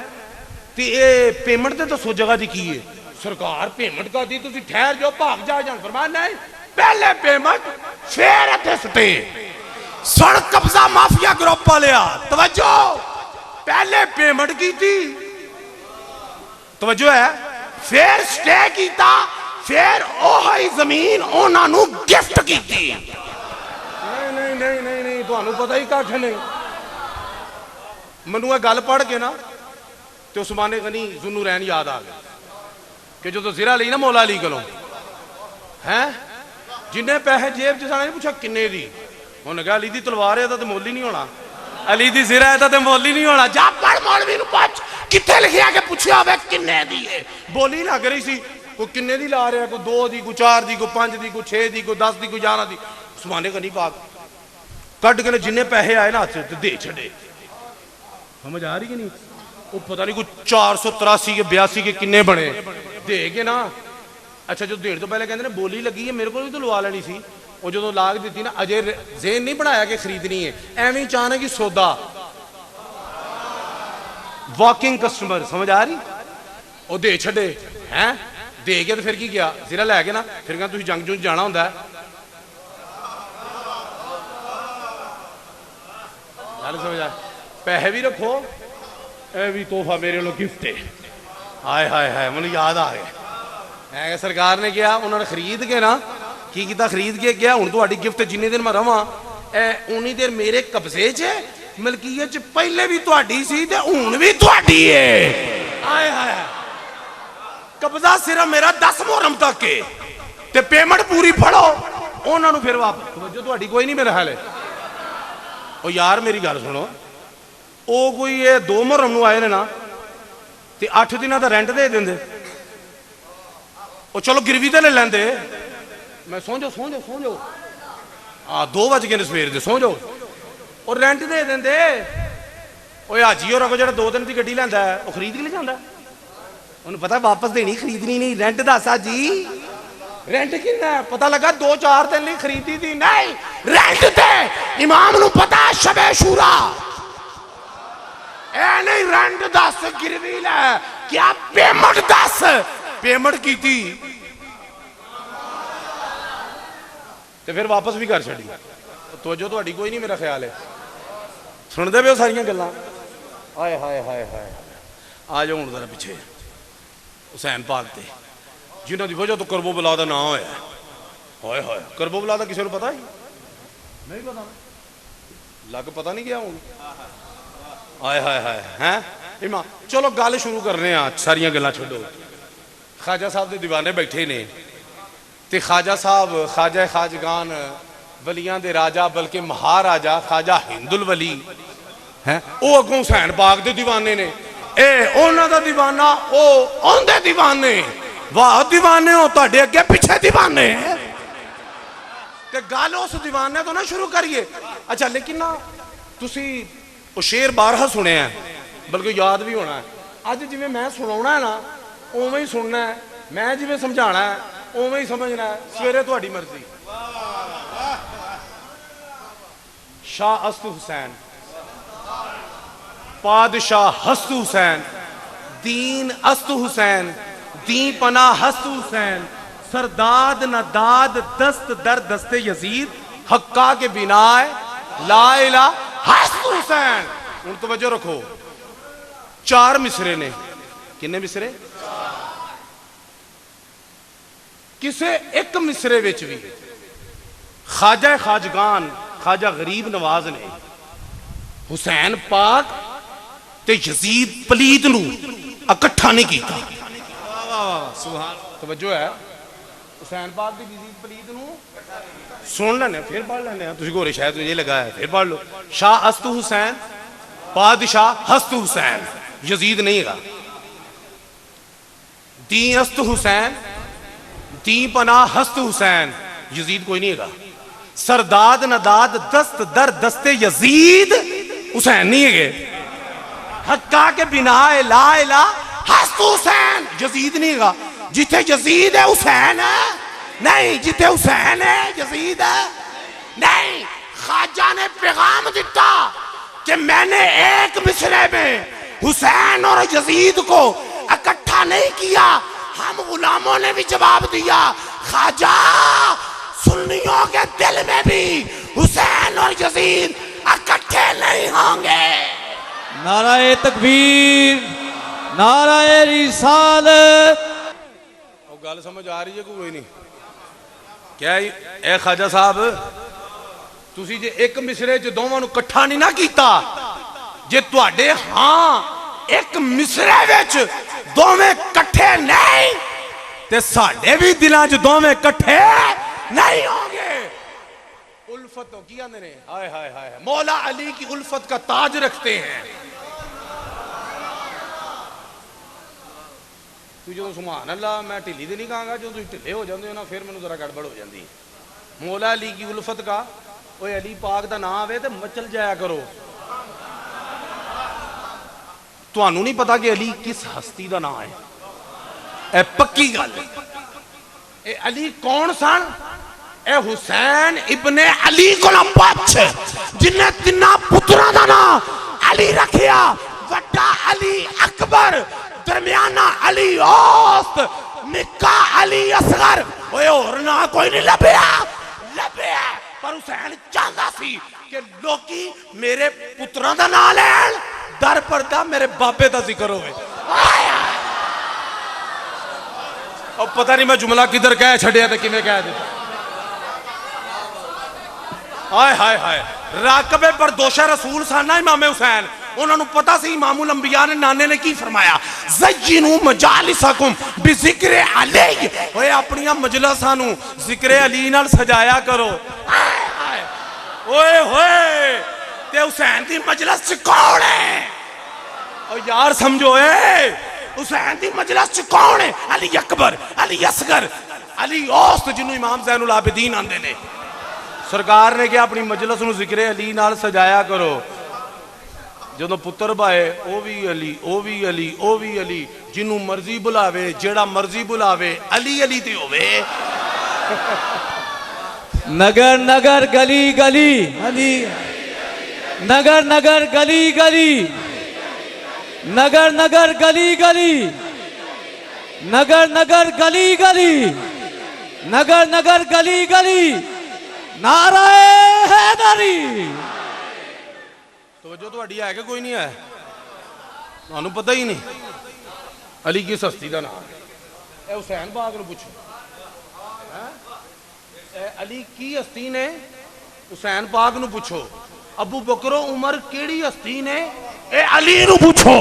ते ये पेमेंट ते दसो जगह दी की है। सरकार पेमेंट का दी, तुसी ठहर जाओ भाग जा जान। फरमाया नहीं, पहले पेमेंट फिर इत्थे स्टे। सड़ कब्जा माफिया ग्रुप वाले तवज्जो, पहले पेमेंट की थी, तवज्जो है, फिर स्टे कीता, फिर ओही जमीन उन्होंने गिफ्ट की थी। नहीं नहीं नहीं नहीं नहीं, तुहानू पता ही कख नहीं। मैनू गल पढ़ के ना तो उस्माने गनी जुन्नू रैन याद आ गया कि जो जिरा ली ना मौला अली कोलों है, जिन्हें पैसे जेब च सारे पूछा किन्ने दी, उन्हें कहा अली दी तलवार है तो मोल ही नहीं होना, अली दी सिरा है तो मोल ही नहीं होना। जा पढ़ मौलवी नूं पुछ कित्थे लिखिया कि पुछया होवे किन्ने दी है। बोली लग रही सी, कोई किन्ने दी ला रहा, कोई 2 दी, कोई 4 दी, कोई 5 दी, कोई 6 दी, कोई 10 दी, कोई 11 दी। उस्माने गनी पाक कट के जिन्हें पैसे आए ना हथ दे छड़े। समझ आ रही कि नहीं? वो पता नहीं कोई 483 के 82 के किन्ने बने दे के ना। अच्छा जो देने तो पहले कहते ने बोली लगी है, मेरे को भी तो लवा लेनी सी। वो जो लाग दी ना, अजय जेन नहीं बनाया कि खरीदनी है, एवं अचानक ही सौदा, वॉकिंग कस्टमर। समझ आ रही? वो दे छड़े हैं, दे के तो फिर की किया, सिरा लैके ना फिर कहना तुम जंग जुंग जाना होंगे, समझ आ, पैसे भी रखो, ए भी तोहफा मेरे लो गिफ्ट है। हाय हाय हाय, मैंने याद आ गया, सरकार ने किया, उन्होंने खरीद के ना की किया, खरीद के गया हूँ तुम्हारी गिफ्ट जिन्ने दिन मैं रवां उन्नी देर मेरे कब्जे च मलकीयत च पहले भी तुहाडी सी ते हुण भी तुहाडी है। हाय हाय, कब्जा सिर्फ मेरा 10 मुहर्रम तक है ते पेमेंट पूरी फड़ो, उन्होंने फिर वापस जो तुहाडी कोई नहीं मेरा हाल है। ओ यार मेरी गल सुनो, ओ कोई ये 2 मुहर्रम नूं आए ने ना ते 8 दिनों का रेंट दे देंदे, ओ चलो गिरवी ते ले लेंदे, मैं सौ जाओ सौ जाओ सौ जाओ, हाँ 2 बज गए सवेर दे, सौ जाओ, और रेंट दे देंदे। ओ हाजी होरां को जिहड़ा 2 दिन की गड्डी लैंदा है, वो खरीद के ले जांदा, उन्हें पता वापस देनी, खरीदनी नहीं। रेंट दस जी, रेंट कितना है? पता लगा 2-4 दिन नहीं खरीदी थी, नहीं रेंट ते इमाम नूं पता शबे शूरा ए नहीं, रेंट 10 गिरवी ले, क्या पेमेंट 10 पेमेंट की थी ते फिर वापस भी कर छड़ी। तो जो तुहाडी कोई नहीं मेरा ख्याल है, सुनदे पे सारियां गल्लां। हाय हाय हाय हाय, आ जाओ हुण जरा पिछे हुसैन पाक ते जिन्हों की वजह तो करबोबला का नाम होया। हाय हाय, करबोबला का किसी को पता ही नहीं, पता लग पता नहीं गया हूँ। हाय हाय हाय हैं इमाम, चलो गल शुरू करने हैं, सारिया गल्लां छोड़ो। ख्वाजा साहब के दीवाने बैठे ने ते ख्वाजा साहब ख्वाजा खाजगान वलियां दे राजा बल्कि महाराजा ख्वाजा हिंदुल वली हैं, वो अगों हुसैन पाक दे दीवाने ने, ए उन्हां दा दीवाना ओ उहदे दीवाने, वाह दीवाने हो तुहाडे अगे पिछे दीवाने ते गल उस दीवाने तो ना शुरू करिए। अच्छा लेकिन ना तुसी वो शेर बारहा सुने हैं, बल्कि याद भी होना है। अज जिवें मैं सुनाउणा है ना उवें ही सुनना है, मैं जिवें समझाना है उवें ही समझना है, सवेरे तुहाडी मर्जी। शाह अस्तु हुसैन, पादशाह हस्तु हुसैन, दीन अस्तु हुसैन, दी पना हस्तु हुसैन, सरदाद नदाद दस्त दर दस्ते यजीद, हक्का के बिनाए ला इला हस्तु हुसैन। हुण तवज्जो रखो, 4 मिसरे ने, किन्ने मिसरे? किसे एक मिसरे विच भी ख्वाजा खाजगान ख्वाजा गरीब नवाज ने हुसैन पाक ते यजीद पलीत नूं इकट्ठा नहीं किया। तवज्जो है, हुसैन पाक दी यजीद पलीत नूं सुन लेने, फिर पढ़ लेने, तुझे गोरे शायद तुझे लगा है, फिर पढ़ लो। शाह अस्तु हुसैन, पादशाह हस्तु हुसैन, यजीद नहीं है। दी अस्तु हुसैन, दी पना हस्तु हुसैन, यजीद कोई नहीं है। सरदाद नदाद दस्त दर दस्ते यजीद हुसैन नहीं है। हक्का के बिना ला इला हस्त हुसैन यजीद नहीं है। जिथे यजीद है हुसैन है नहीं, जिथे हुसैन है यजीद है नहीं। ख्वाजा ने पैगाम दिता कि मैंने एक मिसरे में हुसैन और यजीद को इकट्ठा नहीं किया। हम गुलामों ने भी जवाब दिया, ख्वाजा सुन्नियों के दिल में भी हुसैन और यजीद इकट्ठे नहीं होंगे। नाराए तकबीर, नाराए रिसालत। गल समझ आ रही है कोई नहीं? क्या ए ख्वाजा साहब, तुसी जे एक मिसरे च दोवां नूं इकट्ठा नहीं ना कीता, जे तुहाडे हां एक मिसरे विच दोवें इकट्ठे नहीं ते साडे भी दिलां च दोवें इकट्ठे नहीं होंगे। उल्फत तो की आंदे ने, हाय हाय हाय, मौला अली की उल्फत का ताज रखते हैं। तू जो सुभान अल्लाह, मैं ढिली तो नहीं कहांगा, जो तुम ढिले हो जाते हो ना फिर मैनू जरा गड़बड़ हो जाती। मौला अली की उल्फत का, ओए अली पाक का नाम आवे तो मचल जाया करो। तुहानू नहीं पता कि अली किस हस्ती का नाम है? ए पक्की गल। ए अली कौन सन? ए हुसैन इब्ने अली को पुछ, जिन्हें तिना पुत्रा का नाम अली रखिया। वड्डा अली अकबर, दरमियाना अली औस्त, निक्का अली असगर। ओए और ना कोई नहीं लभ्या, लभ्या। पर हुसैन चाहता सी कि लोकी मेरे पुत्रा का नाम लैन, दर पर दा मेरे बाबे का जिक्र होवे। अब पता नहीं मैं जुमला किधर कह छड़िया ते किवें कह दिता। हाय हाय हाय, राकबे पर दोषा रसूल सन ना इमाम हुसैन। उन्होंने पता सी इमामुल अंबिया ने, नाने ने की फरमाया, ज़य्यिनू मजालिसकुम बिज़िक्र अली। ओए अपनी मजलिसां नू जिक्र अली नाल सजाया करो। ओए होए, ते हुसैन दी मजलिस च कौन है? ओ यार समझो, ए हुसैन दी मजलिस च कौन है? अली अकबर, अली असगर, अली औस्त, जिन्हों इमाम ज़ैनुल आबिदीन आंदे ने। सरकार ने क्या अपनी मजलिस नू जिक्र अली नाल सजाया करो। जो पुत्र भाए ओ भी अली, ओ भी अली, ओ भी अली, जिन्हों मर्जी बुलावे, जेड़ा मर्जी बुलावे, अली अली ते होवे। नगर नगर गली गली अली, नगर नगर गली गली, नगर नगर गली गली, नगर नगर गली गली, नगर नगर गली गली, नाराए हैदरी। तो जो तुहाडी है कि कोई नहीं है? तुहानू पता ही नहीं अली किस हस्ती का नाम है? हुसैन बाग नू पूछो, अली की हस्ती ने? हुसैन पाक नू पूछो। अबू बकरो उमर केड़ी हस्ती ने? ए अली नू पूछो।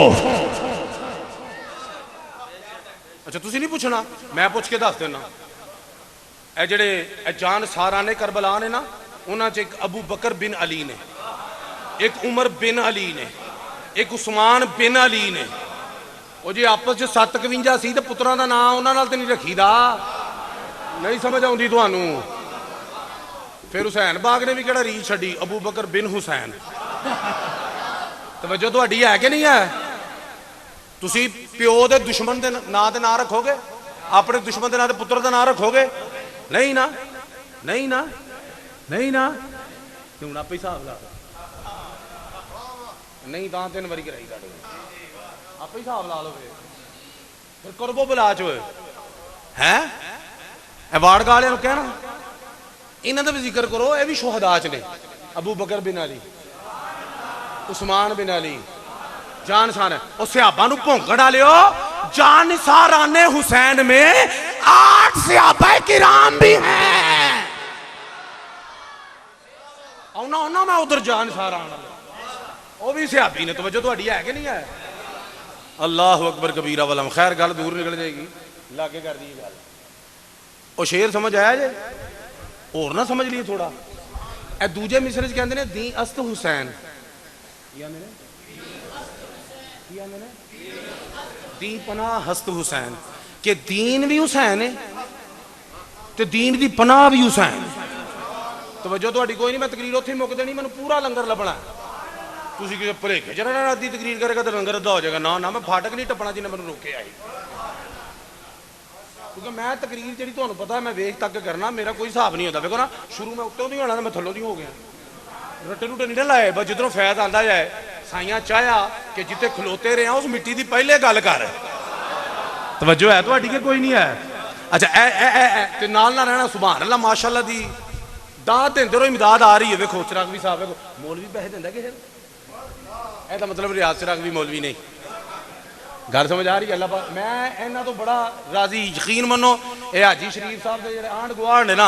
अच्छा तुसी नहीं पूछना, मैं पूछ के दस देना। ए जेड़े जान सारा ने करबला ने ना, उन्हां च एक अबू बकर बिन अली ने, एक उमर बिन अली ने, एक उस्मान बिन अली ने। वो जी आपस च 751 सी ते पुत्रां दा नाम उन्हां नाल ते नहीं रखीदा। नहीं समझ आउंदी तुहानू? फिर हुसैन बाग ने भी केड़ा रीत छड्डी, अबू बकर बिन हुसैन। तवज्जो तुहाडी है कि नहीं है? तुसी प्यो दे दुश्मन दे नां ते नां रखोगे? अपने दुश्मन दे नां ते पुत्र दा नां रखोगे? नहीं ना, नहीं ना, नहीं ना। ते हुण आपे हिसाब ला नहीं, तां 3 बारी कराई तुहाडे आपे हिसाब ला लो। फिर करबो बुला चो है अवार्ड वाले कहना, इन्हां दा भी जिक्र करो। ये भी शुहदा च ने, अबू बकर बिन अली, उस्मान बिन अली, जान शान है। और सहाबा नू भौंकड़ डालियो, जान निसाराने हुसैन में 8 सहाबा किराम भी हैं। औना औना मैं उधर जान निसार आना, वो भी सहाबी ने। तवज्जो तुहाडी है कि नहीं है? अल्लाह अकबर कबीरा वलम। खैर गल दूर निकल जाएगी, लागे कर दी गल। वो शेर समझ आया जे? और ना समझ लिए थोड़ा। ए दूजे मिसरे च कहंदे ने दी अस्त हुसैन, दी पनाह हस्त हुसैन, के दीन भी हुसैन है ते दीन दी पनाह भी हुसैन। तवज्जो तुहाडी कोई नहीं, मैं तकरीर उत्थे मुक देनी, मैनूं पूरा लंगर लभना। तुसीं किसे भुलेखे च रहना अद्धी तकरीर करेगा तो लंगर अद्धा हो जाएगा। ना ना, मैं फाटक नहीं टप्पना जिन्हें मैनूं रोके आई, क्योंकि मैं तकरीर जी तुहानूं पता मैं वेख तक करना, मेरा कोई हिसाब नहीं होता। देखो ना, शुरू में उत्तों दी होना तो मैं थल्लों दी हो गया। रट्टे रुट्टे नहीं लाए, बस जिधरों फैद आंदा जाए। साइयां चाहया कि जिथे खलोते रहे उस मिट्टी की पहले गल कर। तवज्जो है तुहाडी कि कोई नहीं है? अच्छा ते नाल ना रहना सुभान अल्लाह माशाअल्लाह दी दात देंदे रहो, इमदाद आ रही है। देखो चिरागवी साहब, देखो मौलवी पैसे दिंदा किसे? ਇਹਦਾ मतलब रियाज चिराग भी मौलवी नहीं। गल समझ आ रही है? अल्लाह पाक मैं इन्हों तो बड़ा राजी, यकीन मनो ये हाजी शरीफ साहब के जो आंढ गुआढ़ ने ना,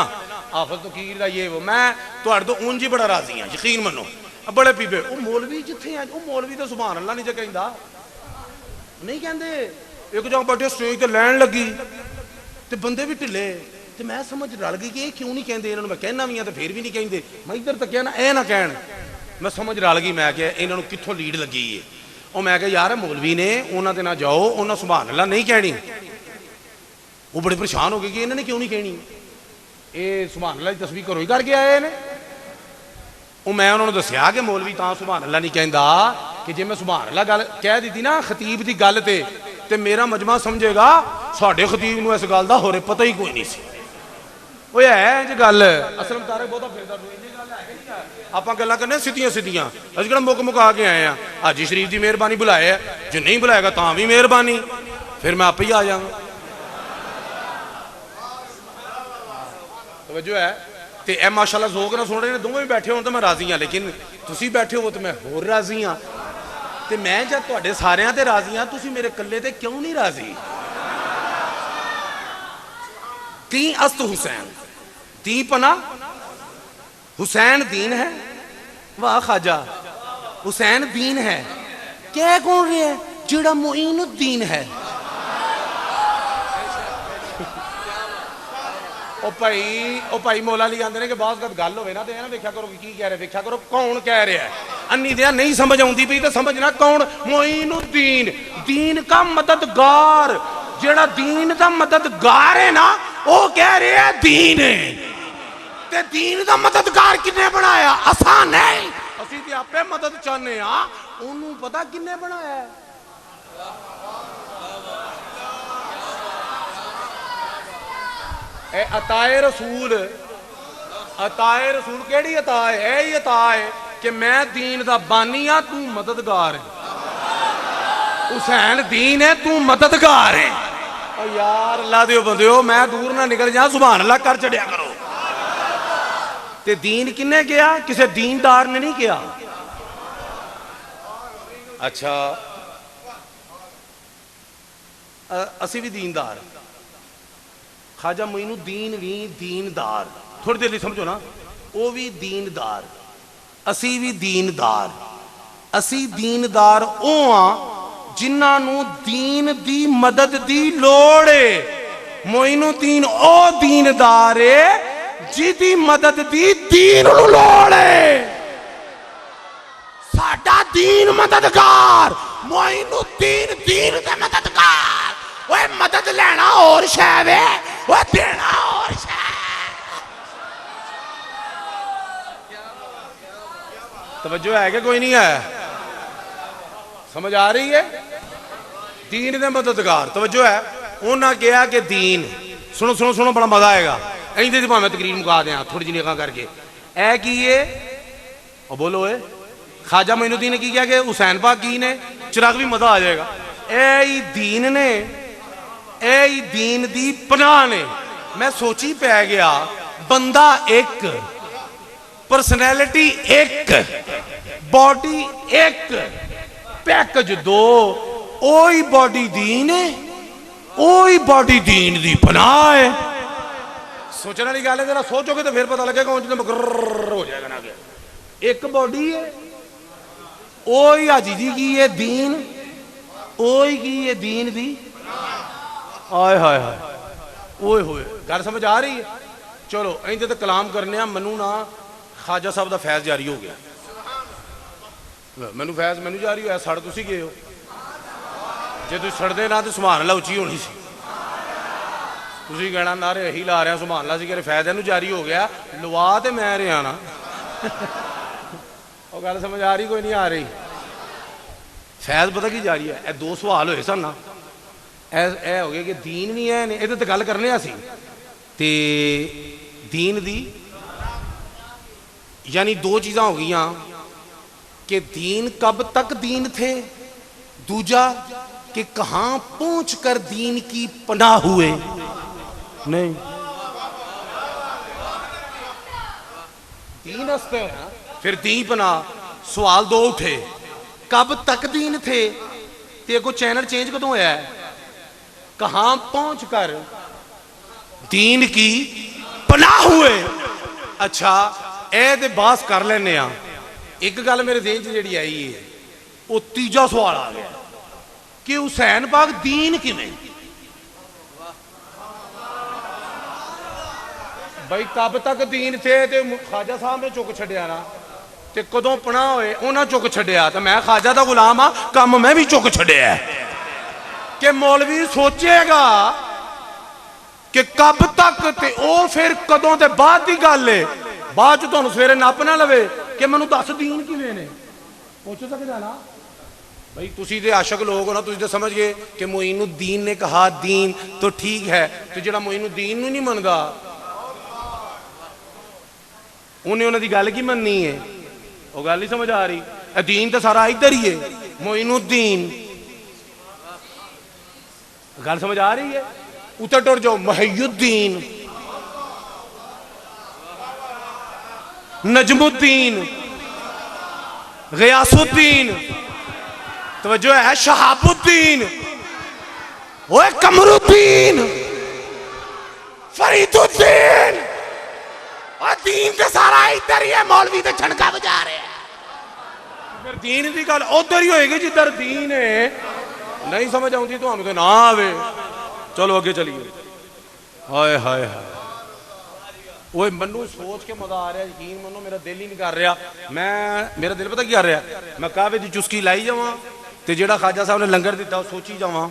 हाफिज तकीर का ये वो, मैं तुहाडे तो ऊंज ही बड़ा राजी हाँ, यकीन मनो। बड़े पीपे वो मौलवी जिथे है, वो मौलवी तो सुभान अल्लाह नहीं जो कहता नहीं कहते। एक जगह बैठे स्टेज ते लैन लगी तो बंदे भी ढिले, तो मैं समझ रल गई कि ये क्यों नहीं कहते इन्होंने। मैं कहना भी हाँ तो फिर भी नहीं कहते। मैं इधर तक ना ए ना कहन, मैं समझ रल गई। मैं क्या इन्होंने कितों लीड लगी है। और मैं क्या यार मौलवी ने उन्होंने ना जाओ, उन्होंने सुभान अल्लाह नहीं कहनी। वो बड़े परेशान हो गए कि इन्होंने क्यों नहीं कहनी, ये सुभान अल्लाह की तस्वीर घरों ही करके आए ने। वो मैं उन्होंने दसिया कि मौलवी तां सुभान अल्लाह नहीं कहता कि जे मैं सुभान अल्लाह गल कह दी ना खतीब की गल ते मेरा मजमा समझेगा साडे खतीब नूं इस गल दा होरे पता ही कोई नहीं सी। वो है जी गल असल मुतारे बहुता फिरदा आप गल्लां करने सीधियां सीधियां। असीं किहड़ा मुक मुका के आए हैं। हाजी शरीफ की मेहरबानी बुलाए है, जो नहीं बुलाएगा तां भी मेहरबानी, फिर मैं आपे ही आ जाऊंगा। तवज्जो है? तो यह माशाअल्लाह जोक ना सुन रहे हैं, दोवें भी बैठे हो तो मैं राजी हाँ, लेकिन तुसीं बैठे हो तो मैं होर राजी हाँ। तो मैं जब तुहाडे सारियां ते राजी हाँ, तुसीं मेरे कल्ले ते क्यों नहीं राजी? ती अस्त हुसैन ती पना हुसैन दीन है। वाह खाजा हुसैन दीन है, क्या कौन रहा है? जेड़ा मुईनुद्दीन है। ओ भाई मौला ली आंदे ने कि बात गल हो ना, तो ना वेख्या करो की कह रहे, वेख्या करो कौन कह रहा है। अन्नी दिया नहीं समझ आती पई तो समझना कौन? मुईनुद्दीन, दीन का मददगार। जेड़ा दीन का मददगार है ना, वो कह रहे है दीन है। ते दीन का मददगार किन्ने बनाया? आसान नहीं, असीं ते आपे मदद चाहने आ, ओनू पता किन्ने बनाया है। अताए रसूल, अताए रसूल केड़ी अता है? यही अता है कि मैं दीन दा बानी हाँ, तू मददगार है। हुसैन दीन है, तू मददगार है। और यार अल्लाह दे बंदे, मैं दूर ना निकल जा, सुभान अल्लाह कर चढ़िया करो। ते दीन किन्ने किया? किसी दीनदार ने नहीं किया। अच्छा असी भी दीनदार, खाजा मोइनुद्दीन भी दीनदार। थोड़ी देर लिए समझो ना, वो भी दीनदार, असी भी दीनदार। असी दीनदार ओ हाँ जिन्हों दीन दी मदद दी लोड़ है। मोइनुद्दीन ओ दीनदार है जिदी मदद दी दीन नूं लोड़ है। साडा दीन मददगार, मोइनुद्दीन दीन दे मददगार। ओए मदद लेना और शै वे, ओए देना और शै। तवज्जो है कि कोई नहीं है? समझ आ रही है? दीन दे मददगार। तवज्जो है? उन्हें कहा कि दीन, सुनो सुनो सुनो, बड़ा मजा आएगा। इंदे दी भावें तकरीर मुका दें थोड़ी जी निगाह करके। ऐ की है? और बोलो ए खाजा मोइनुद्दीन ने की किया कि हुसैन पाक की ने? चिराग भी मजा आ जाएगा। ए दीन ने, ए दीन दी पनाह ने। मैं सोची पै गया, बंदा एक, पर्सनैलिटी एक, बॉडी एक, पैकेज दो। ओही बॉडी दीन है, ओही बॉडी दीन दी पनाह है। सोचने वाली गल है, जरा सोचोगे तो फिर पता लगेगा, हो जाएगा ना। एक बॉडी है, ओही हाजी जी की है दीन, ओही की है दीन दी। आए हाय हाय, ओए होए, गल समझ आ रही है? चलो इंदे तो कलाम करने, मैनू ना खाजा साहब का फैज़ जारी हो गया। मैनू फैज़ मैनू जारी होया, सड़ तुसीं गए हो। जे तुसीं सड़दे ना तो सुभान अल्लाह उच्ची होनी सी। ਤੁਸੀਂ ਕਹਿਣਾ ਨਾਰੇ ਇਹੀ ਲਾ ਰਿਹਾ ਸੁਭਾਨ ਅੱਲਾਹ ਸੀ ਕਿ ਫਾਇਦਾ ਨੂੰ ਜਾਰੀ ਹੋ ਗਿਆ ਲਵਾ ਤੇ ਮੈਂ ਰਿਹਾ ਨਾ ਉਹ ਗੱਲ ਸਮਝ ਆ ਰਹੀ ਕੋਈ ਨਹੀਂ ਆ ਰਹੀ ਫੈਜ਼ ਪਤਾ ਕੀ ਜਾਰੀ ਹੈ ਇਹ ਦੋ ਸਵਾਲ ਹੋਏ ਸਨ ਨਾ ਇਹ ਹੋ ਗਿਆ ਕਿ ਦੀਨ ਵੀ ਹੈ ਨੇ ਇਹਦੇ ਤੇ ਗੱਲ ਕਰਨੇ ਆ ਸੀ ਤੇ दीन दी यानी दो चीज़ां हो गई कि दीन कब तक दीन थे दूजा कि कहां पहुंचकर दीन की पनाह हुए नहीं दीन हस्ते फिर दीन पनाह सवाल दो उठे कब तक दीन थे ते को चैनल चेंज कदों होया कहां पहुंचकर दीन की पनाह हुए अच्छा ए ते बास कर लेने एक गल मेरे देन च जिहड़ी आई है वो तीजा सवाल आ गया कि हुसैन पाक दीन किवें भाई कब तक दीन थे ते ख्वाजा साहब ने चुक छड्डिया ना ते कदों पनाह होए उन्हां चुक छड्डिया ते मैं ख्वाजा दा गुलाम हां कम मैं भी चुक छड्डिया कि मौलवी सोचेगा कि कब तक ते ओ फिर कदों ते बाद दी गल है बाद च तुहानूं सवेरे नप ना लवे कि मैनूं दस दीन किवें ने पुछ सकदा ना भाई तुसी ते आशक लोग हो ना तुसी ते समझ गए कि मोइनुद्दीन ने कहा दीन तो ठीक है तो जिहड़ा मोइनुद्दीन नूं नहीं मनदा उन्हें उन्हां दी गल की मननी है वो गल नहीं समझ आ रही दीन तो सारा इधर ही है मोइनुद्दीन गल समझ आ रही है उतर टुर जाओ महियुद्दीन नजमुद्दीन गयासुद्दीन तवज्जो है शहाबुद्दीन ओए कमरुद्दीन फरीदुद्दीन और दीन ते सारा इधर ही है मौलवी ते छणका बजा रहे हैं फिर दीन की गल उधर ही होएगी जिधर दीन है नहीं समझ आती तुहानूं ते ना आवे चलो अगे चलिए हाय हाय हाय वो मनु सोच के मजा आ रहा यकीन मनो मेरा दिल ही नहीं कर रहा मैं मेरा दिल पता की कर रहा मैं कहवे दी चुस्की लाई जावां ते जेड़ा ख्वाजा साहब ने लंगर दिता सोची जावां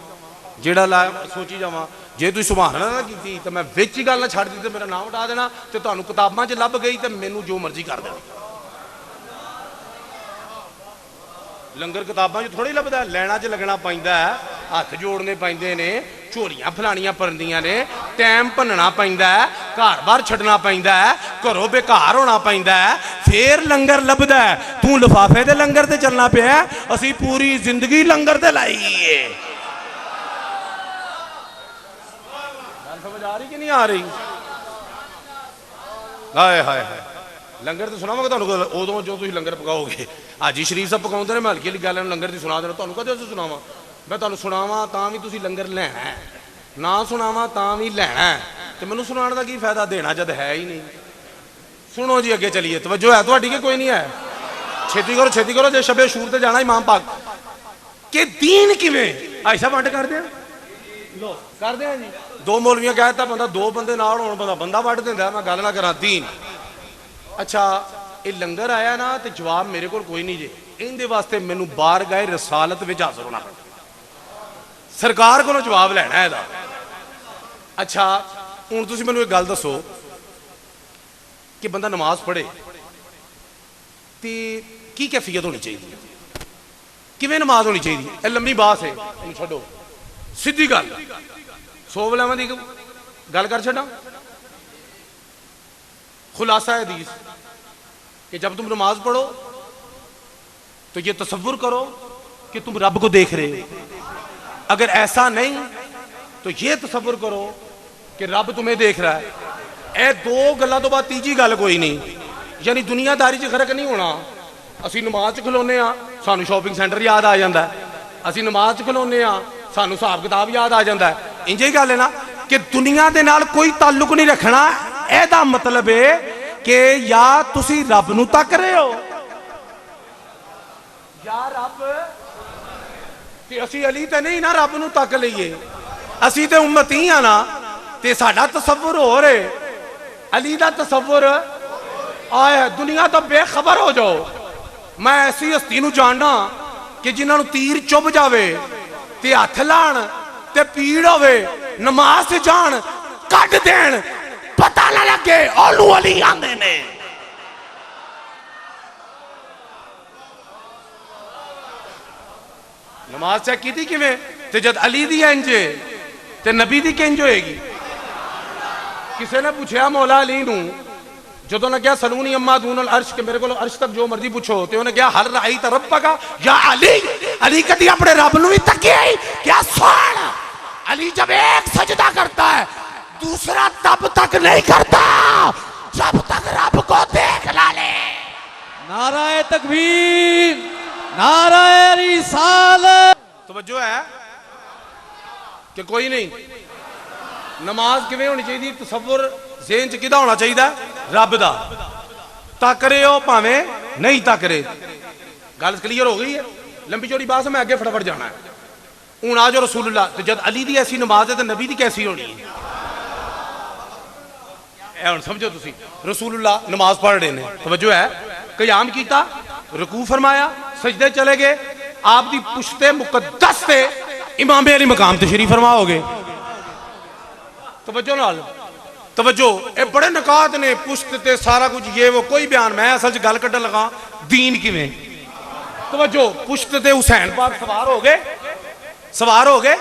जेड़ा ला सोची जावां जे तुसीं सुभान अल्लाह ना कीती तो मैं विच ही गल ना छड्ड दी ते मेरा नाम हटा देना ते तुहानूं किताबां च लभ गई ते मैनूं जो मर्जी कर देना लंगर किताबां च थोड़ी लभदा लैना च लगना पैंदा है हथ जोड़ने पैंदे ने झोलियां फलानियां परदियां ने टाइम भनना पैंदा है घर बार छड्डना पैंदा है घरों बेकार होना पैंदा है फिर लंगर लभदा है तू लिफाफे दे लंगर ते चलना पिया असी पूरी जिंदगी लंगर ते लाई है समझ आ रही कि नहीं आ रही हाय हाय हाय लंगर तो सुनावांगा तुहानूं उदों जो तुसीं लंगर पकाओगे हाजी शरीफ साहब पकाउंदे ने मैं हल्की हल्की गल लंगर की सुना देना तुहानूं कदे सुनावां मैं तुहानूं सुनावां तां भी तुसीं लंगर लैणा है ना सुनावां तां भी लैणा है ते मैनूं सुनाउण दा की फायदा देना जद है ही नहीं सुनो जी अगे चलिए तवज्जो है तुहाडी कि कोई नहीं है छेती करो जे शबे शूर ते जाना इमाम पाक के दीन किवें ऐसा वंड कर दें लो कर दें जी दो मौलवियां कहता बंदा दो बंदे नाल होण बंदा वंड दिंदा मैं गल ना करां दीन अच्छा ये लंगर आया ना तो जवाब मेरे को कोई नहीं जे इहदे वास्ते मैनू बार गए रसालत विच हाज़र होना सरकार को जवाब लैना है अच्छा हुण तुसीं मैनू एक गल दसो कि बंदा नमाज पढ़े तो की कैफियत होनी चाहिए किवें नमाज होनी चाहिए यह लंबी बात है इन्हूं छड्डो सीधी गल 100 वलावां दी गल कर छड्डां खुलासा हदीस कि जब तुम नमाज पढ़ो तो ये तसव्वुर करो कि तुम रब को देख रहे हो अगर ऐसा नहीं तो ये तसव्वुर करो कि रब तुम्हें देख रहा है ए दो गल्लां तो बाद तीजी गल कोई नहीं यानी दुनियादारी च फर्क नहीं होना असी नमाज च खलोने सानू शॉपिंग सेंटर याद आ जाता है असी नमाज च खलोने सानू हिसाब किताब याद आ जाता है इंज ही गल है ना कि दुनिया दे नाल कोई ताल्लुक नहीं रखना ਇਹਦਾ मतलब है कि या तुसी रब नूं तक रहे हो या रब ते असी अली ते नहीं ना रब नूं तक लईए असी ते उम्मती हां ना ते साडा तसव्वुर हो रहे अली दा तसव्वुर आए दुनिया तो बेखबर हो जाओ मैं ऐसी हस्ती नूं जानना कि जिन्हां नूं तीर चुभ जावे ते हथ लाण ते पीड़ होवे नमाज ते जाण कट देन पता ना लगे ओनू अली आंदे ने। नमाज चेक की थी किवें ते जद अली दी इंज ते नबी दी किंज होएगी। किसी ने पूछा मौला अली नू जो ने कहा सलूनी अम्मा दून अर्श के मेरे को अर्श तक जो मर्जी पूछो तो उन्हें कहा हर राई तरफ पका या अली अली कदी अपने रब नू भी तके क्या सुन अली जब एक सजदा करता है दूसरा तब तक नहीं करता जब तक रब को देख ना ले। नाराए तकबीर, नाराए रिसालत। तवज्जो है कि कोई नहीं नमाज किवें होनी चाहिए तसव्वुर ज़हन च किदा होना चाहिए रब दा तक रहे हो भावें नहीं तक रहे। गल क्लीयर हो गई है। लंबी चौड़ी बात मैं अगे फटाफट जाना है। हूँ आ जो रसूलुल्लाह तो जब अली दी ऐसी नमाज है तो नबी दी कैसी होनी है हुण समझो तुसी। रसूलुल्लाह नमाज पढ़ रहे हैं तवज्जो है क़याम कीता रुकू फरमाया सजदे चले गए आप दी पुश्ते मुकद्दस ते इमाम अली मकाम तशरीफ फरमा हो गए। तवज्जो नाल तवज्जो ये बड़े नकात ने पुश्त ते सारा कुछ ये वो कोई बयान मैं असल च गल कड्ढन लगा दीन किवें। तवज्जो पुश्त ते हुसैन पाक सवार हो गए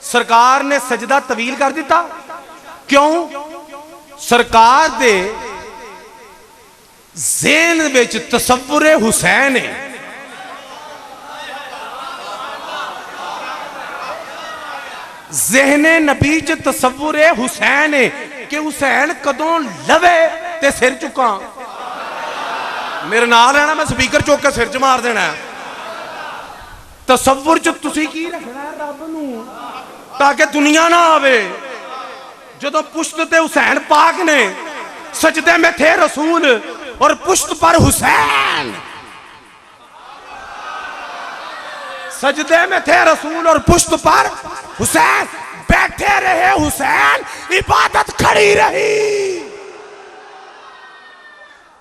सरकार ने सजदा तवील कर दिता क्यों सरकार दे ज़हन विच तसव्वुर हुसैन है। ज़हने नबी च तसव्वुर हुसैन है कि हुसैन कदों लवे ते सिर चुका। मेरे नाल रहना मैं स्पीकर चुक के सिर च मार देना। तसव्वुर च तुसी की रखना रब नू ताकि दुनिया ना आवे। जदों पुश्त ते हुसैन पाक ने सजदे में थे रसूल और पुश्त पर हुसैन सजदे में थे रसूल और पुश्त पर हुसैन बैठे रहे हुसैन इबादत खड़ी रही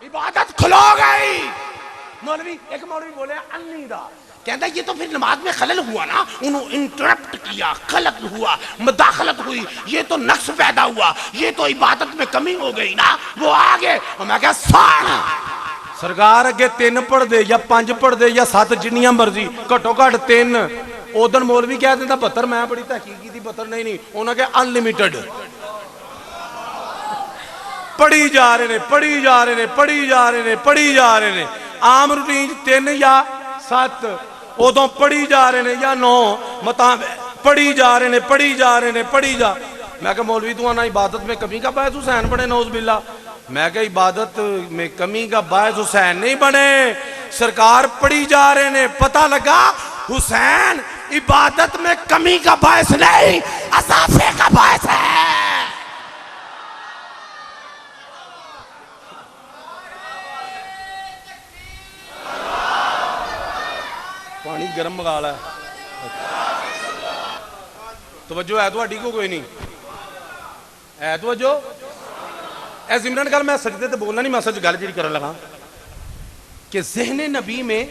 इबादत खलो गई। मौलवी एक मौलवी बोले अन्नी दा कहता ये तो फिर नमाज में खलल हुआ ना उन्होंने इंटरप्ट किया खलत हुआ मदाखलत हुई ये तो नक्स पैदा हुआ ये तो इबादत में कमी हो गई ना वो आगे मैं क्या साना सरकार अगे 3 पढ़ दे या 5 पढ़ दे या 7 जिन्नियां मर्जी घट्टो घट 3 उदन मौलवी कह देता 72 मैं बड़ी तहकीक की 72 नहीं उन्होंने कहा अनलिमिटेड पढ़ी जा रहे ने पढ़ी जा रहे ने पढ़ी जा रहे ने पढ़ी जा रहे ने आम रूटीन 3 या 7 उदों पढ़ी जा रहे हैं या 9 मता पढ़ी जा रहे हैं पढ़ी जा रहे हैं पढ़ी जा। मैं क्या मौलवी तू आना इबादत में कमी का बायस हुसैन बने नौज बिल्ला। मैं क्या इबादत में कमी का बायस हुसैन नहीं बने सरकार पढ़ी जा रहे हैं पता लगा हुसैन इबादत में कमी का बायस नहीं असाफे का बायस है। पानी गर्म मंगा ला तवज्जो है तुहाडी को कोई नहीं है तवज्जो ए जिमरन गल मैं सजदे ते बोलना नहीं मैं सच गल जी करन लगा कि ज़हने नबी में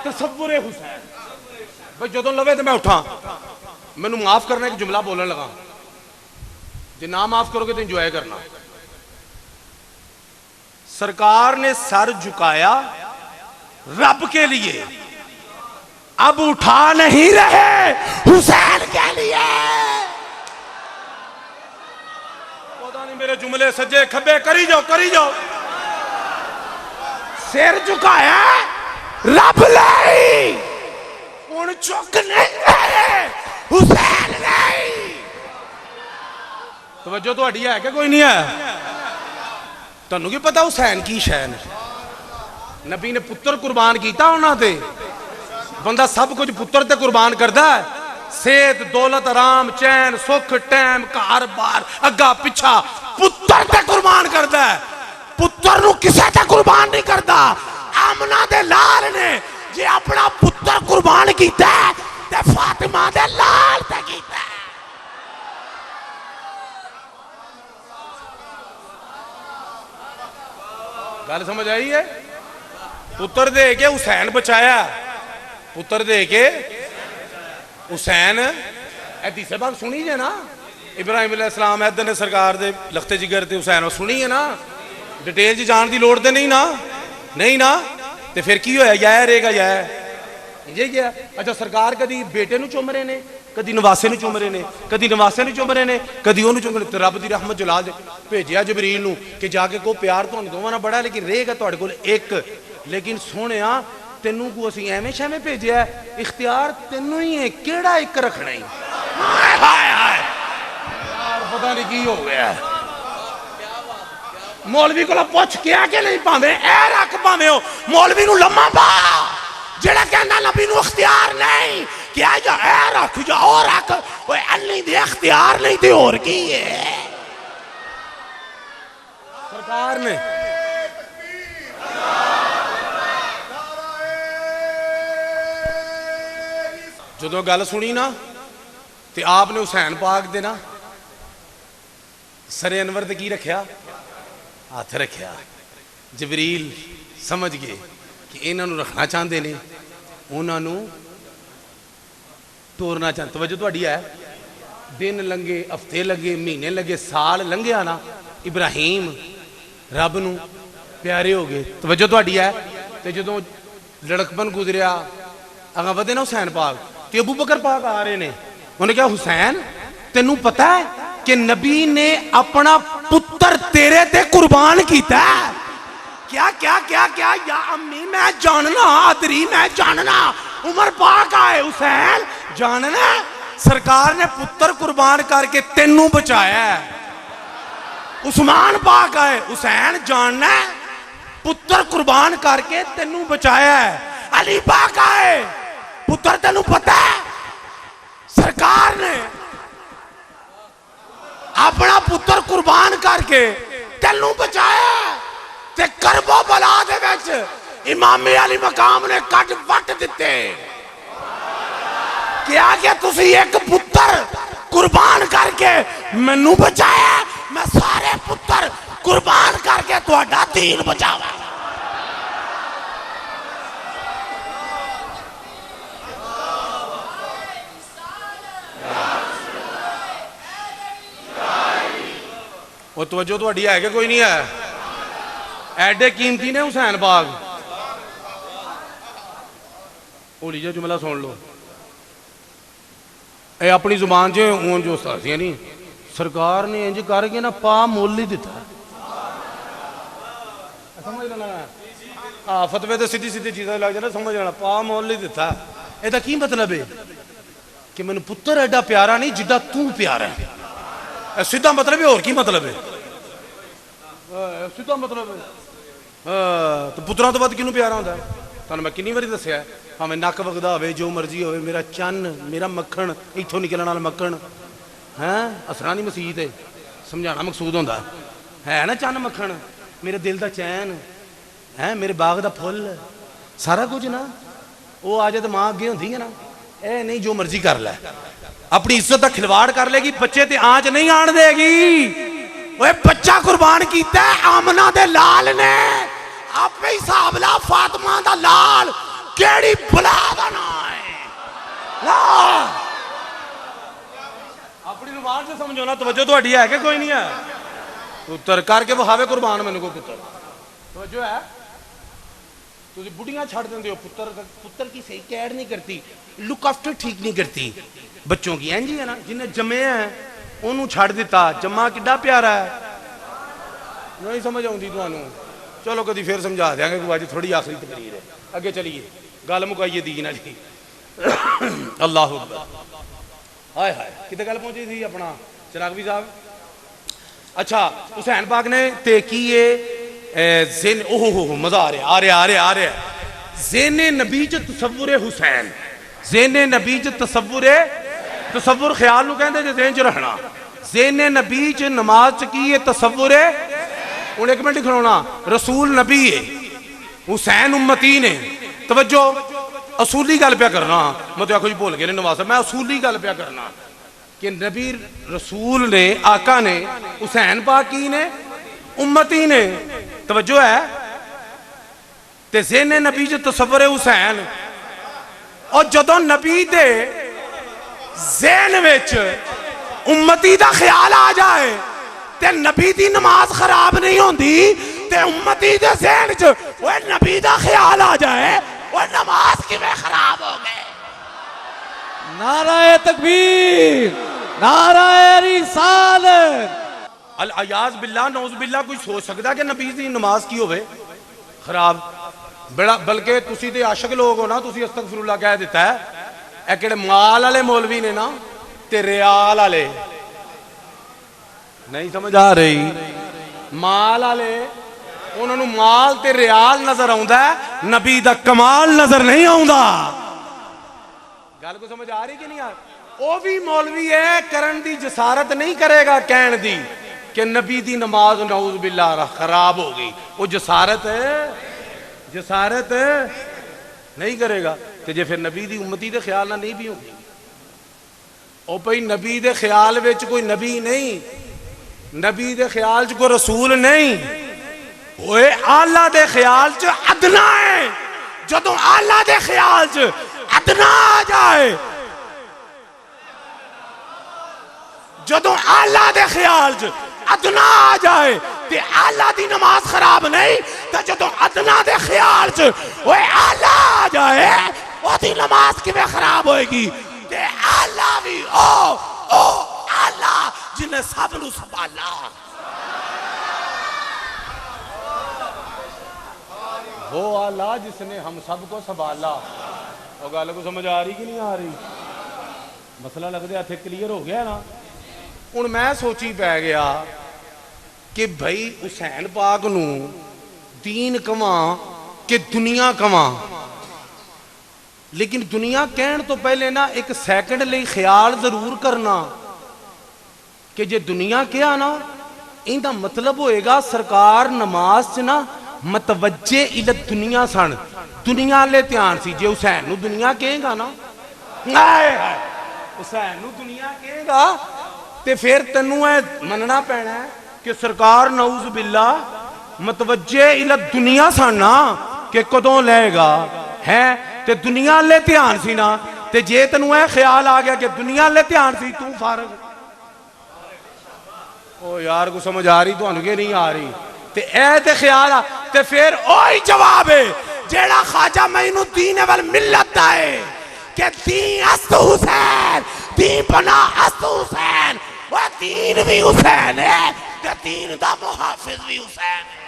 तसव्वुर हुसैन भाई जो लवे तो मैं उठा मैनू माफ करना एक जुमला बोलन लगा जे ना माफ करोगे तो इंजॉय करना। सरकार ने सर झुकाया रब के लिए अब उठा नहीं रहे हुसैन के लिए। पता नहीं मेरे जुमले सज्जे खब्बे करी जाओ सिर झुकाया रब नहीं हुण चुक नहीं रहे हुसैन नहीं। तवज्जो तुहाडी है कि कोई नहीं है तुहानू की पता हुसैन की शैन नबी ने पुत्र कुर्बान किया उन्होंने बंदा सब कुछ पुत्र ते कुर्बान करता है सेहत दौलत आराम चैन सुख टैम घर बार अगा पिछा पुत्र ते कुर्बान करता है। पुत्र नू किसे ते कुर्बान नहीं करता। आमना दे लाल ने जे अपना पुत्र कुर्बान किया ते फातिमा दे लाल ते कीता। गल समझ आई है। पुत्र दे के हुसैन बचाया पुत्र दे के हुसैन हदीसे बाग सुनी जे ना, इब्राहिम अलैहिस्सलाम ऐदन ने सरकार दे लखते जिगर ते हुसैन सुनी है ना, डिटेल च जान की लोड़ तो नहीं ना, नहीं ना, तो फिर की होया, या रहेगा या ये गया। अच्छा सरकार कदी बेटे नूं चुम रहे ने, कदी नवासे नूं चुम रहे ने, कदी नवासे नूं चुम रहे ने, कदी ओनूं चुम रहे। रब की रहमत जला दे भेजिया जबरील नूं कि जाके को प्यार तुहानूं दोवां नाल बड़ा, लेकिन रहेगा तुहाडे कोल एक। लेकिन सोहणिया तेनों को असीं एवें शैवें भेजिया, इख्तियार तेनों ही है, केड़ा एक रखना ही। हाय हाय हाय यार पता नहीं की हो गया। मौलवी को पुछ किया कि नहीं, भावें ए रख भावें हो मौलवी नूं लम्मा पा, जेड़ा कहना नबी नूं इख्तियार नहीं क्या जा ए रख जा और रख, ओए अल्ली दे इख्तियार नहीं ते और की है। सरकार ने जो गल सुनी ना, तो आपने हुसैन पाक दे ना सरे अनवर ते की रखिया, हाथ रखिया। जबरील समझ गए कि इन्हों रखना चाहते ने, उन्होंने तोड़ना चाहते। तवज्जो तुहाडी है, दिन लंघे, हफ्ते लगे, महीने लगे, साल लंघिया ना, इब्राहिम रब नूं प्यारे हो गए। तवज्जो तुहाडी है। तो जो लड़कपन गुजरिया, अगर वधे ना हुसैन पाक, तो अबू बकर पाक आ रहे ने, उन्हें कहा हुसैन तेनू पता है कि नबी ने अपना पुत्र तेरे ते कुर्बान किया। क्या क्या क्या क्या या अम्मी मैं जानना, आदरी मैं जानना, उमर पाक आए हुसैन जानना, सरकार ने पुत्र कुर्बान करके तेनू बचाया। उस्मान पाक आए हुसैन जानना, पुत्र कुर्बान करके तेनू बचाया। अली पाक आए पुत्र तेनू पता है सरकार ने अपना पुत्र कुर्बान करके तेनू बचाया। ते करबो बला दे विच इमामे अली मकाम ने कट वट दिते। क्या कि तुसी एक पुत्र कुर्बान करके मैनू बचाया, मैं सारे पुत्र कुर्बान करके तुहाडा दीन बचावा। वो तवज्जो तुहाडी है कि कोई नहीं है? एडे कीमती ने हुसैन पाक। होली जो जुमला सुन लो, ये अपनी जुबान च ऊन जो हसियां नहीं, सरकार ने इंज करके ना पा मुल ही दिता। समझ लेना, हाँ फतवे तो सीधी सीधी चीज़ें लग जाना, समझ लेना पा मुल ही दिता। एदा की मतलब है कि मैनू पुत्र एडा प्यारा नहीं जिड्डा तू प्यारा है। सीधा मतलब है, और की मतलब है? सीधा मतलब है तो पुत्रों तो बाद किनू प्यारा होता है? तुहानू मैं कितनी बारी दसिया, भावें नक वगदा होवे, जो मर्जी होवे, मेरा चन्न, मेरा मक्खन, इत्थों निकलने वाला मक्खन है, हसना नहीं मसीत है, समझाना मकसूद होंदा है ना। चन्न मक्खन मेरे दिल का चैन है, मेरे बाग का फुल, सारा कुछ ना। वो आ जाए तो मां अगे होंदी है ना, ए नहीं जो मर्जी कर लै, अपनी इज्जत का खिलवाड़ कर लेगी, बच्चे ते आंच नहीं आन देगी। ओए बच्चा कुर्बान किया आमना दे लाल ने, आपे हिसाब ला फातिमा दा लाल केड़ी भला दा नाम है ला। अपनी जुबान से समझो ना, तवज्जो तुहाडी है कि कोई नहीं है? पुत्र करके वहावे कुर्बान मैनू को पुत्र, तवज्जो है? तुम बुढ़ियां छड़ देंगे हो, पुत्र की सही केयर नहीं करती, लुक आफ्टर ठीक नहीं करती बच्चों की। इंज ही है ना, जिन्हें जमे है उन्होंने छड़ दिता, जम्मा किड्डा प्यारा है। नहीं समझ आती तुहानू? चलो कभी फिर समझा देंगे, अज थोड़ी आखिरी तकरीर है, अगे चलिए गल मुकाइए दीन वाली। अल्लाह अकबर। हाय हाय कितने गल पहुंची थी अपना चिरागवी साहब? अच्छा हुसैन पाक ने ते की ज़ेन, ओहो मजा आ रहा आ रहा आ रहा आ रहा। ज़ेने नबी च तसव्वुर हुसैन, ज़ेने नबी च तसव्वुर ख्याल नूं कहंदे जे ज़हन च रखना। ज़ेने नबी च नमाज च की है तसव्वुर है। हुण एक मिनट खलोना, रसूल नबी है, हुसैन उम्मती ने। तवज्जो असूली गल पिया करना, मैं तो आखो जी भुल गए नवाज साहब, मैं असूली गल पिया करना कि नबी रसूल ने, आका ने, हुसैन पाक की ने, उम्मती ने। तवज्जो है? ते ज़ेने नबी च तसव्वुर हुसैन, और जदों नबी दे ज़हन विच उम्मती दा ख्याल आ जाए ते नबी दी नमाज खराब नहीं होंदी, ते उम्मती दे ज़हन च ओए नबी दा ख्याल आ जाए ओए नमाज किवें खराब हो गए। नाराए तकबीर, नाराए रिसालत। अल अयाज बिल्ला नौज बिल्ला कोई सोच सकता कि नबी दी नमाज की होवे खराब? बड़ा बल्कि तुसी ते आशिक लोग हो ना, तुसी अस्तगफिरुल्लाह कह दिता है। ए केड़े माल वाले मौलवी ने ना ते रियाल वाले, नहीं समझ आ रही? माल वाले उन्होंने माल ते रियाल नजर आउंदा है, नबी दा कमाल नजर नहीं आउंदा। गल को समझ आ रही कि नहीं आ? वो भी मौलवी है, करन दी जसारत नहीं करेगा कहन दी कि नबी दी नमाज नऊज बिल्ला खराब हो गई, वो जसारत नहीं करेगा। तो जे फिर नबी दी उम्मती दे ख्याल ना नहीं भी होगी, ओ भाई नबी दे ख्याल विच कोई नबी नहीं, नबी दे ख्याल च कोई रसूल नहीं, ओए आला दे ख्याल च अदना है। जदों आला दे ख्याल च अदना आ जाए, जदों आला दे ख्याल च अदना आ जाए ते आला दी नमाज खराब नहीं, तो जदों अदना दे ख्याल च ओए आला आ जाए ओदी नमाज किवें खराब होएगी? ते आला भी ओ आला जिन्हें सब नूं संभाला, वो आला जिसने हम सबको संभाला। और गल को समझ आ रही कि नहीं आ रही? मसला लगता इत्थे क्लीयर हो गया ना। हुण मैं सोची पै गया कि भाई हुसैन पाक नूं दीन कवां कि दुनिया कवां, लेकिन दुनिया कहण तो पहले ना एक सैकंड लई ख्याल जरूर करना कि जे दुनिया कहा ना, इहदा मतलब होएगा सरकार नमाज च ना मतवज्जे इल दुनिया सन, दुनिया ले ध्यान सी। जे हुसैन नूं दुनिया कहेगा ना, हुसैन नूं दुनिया कहेगा ते फिर तेनू मनना पैना है कि सरकार नऊज बिल्ला मतवज्जे इल दुनिया सन ना, कि कदों लेगा है ते दुनिया ले ध्यान सी ना। ते जे तेनू ख्याल आ गया कि दुनिया ले ध्यान सी, तू फारग। ओ यार को समझ आ रही तुहानू कि नहीं आ रही? ते ए ते ख्याल आ ते फिर ओही जवाब है जेड़ा ख्वाजा मोइनुद्दीन वल मिल्लत दा है कि दीन अस्त हुसैन, दीन बना अस्त हुसैन। वो दीन भी हुसैन है ते दीन दा मुहाफिज भी हुसैन है।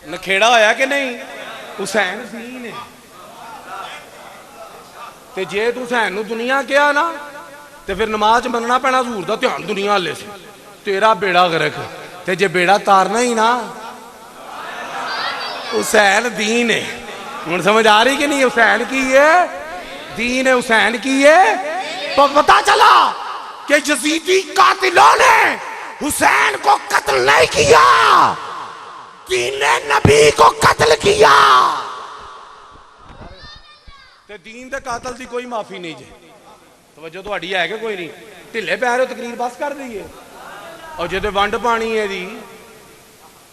नखेड़ा होया कि नहीं? हुसैन दीन है। ते जे तू हुसैन नूं दुनिया कहा ना, ते फिर नमाज मनना पैना हजूर दा ध्यान दुनिया वाले से, तेरा बेड़ा गर्क। ते जे बेड़ा तारना ही ना, हुसैन दीन है। हुण समझ आ रही कि नहीं? हुसैन की है दीन है, हुसैन की है। तो पता चला कि यजीदी कातिलों ने हुसैन को कत्ल नहीं किया, दीन ने नबी को कत्ल किया। ते दीन दे कातल दी कोई माफी नहीं जे। तवज्जो तुहाडी है कि कोई नहीं? ढिले पैर हो तकरीर बस कर दईए। और जो वंड पानी है दी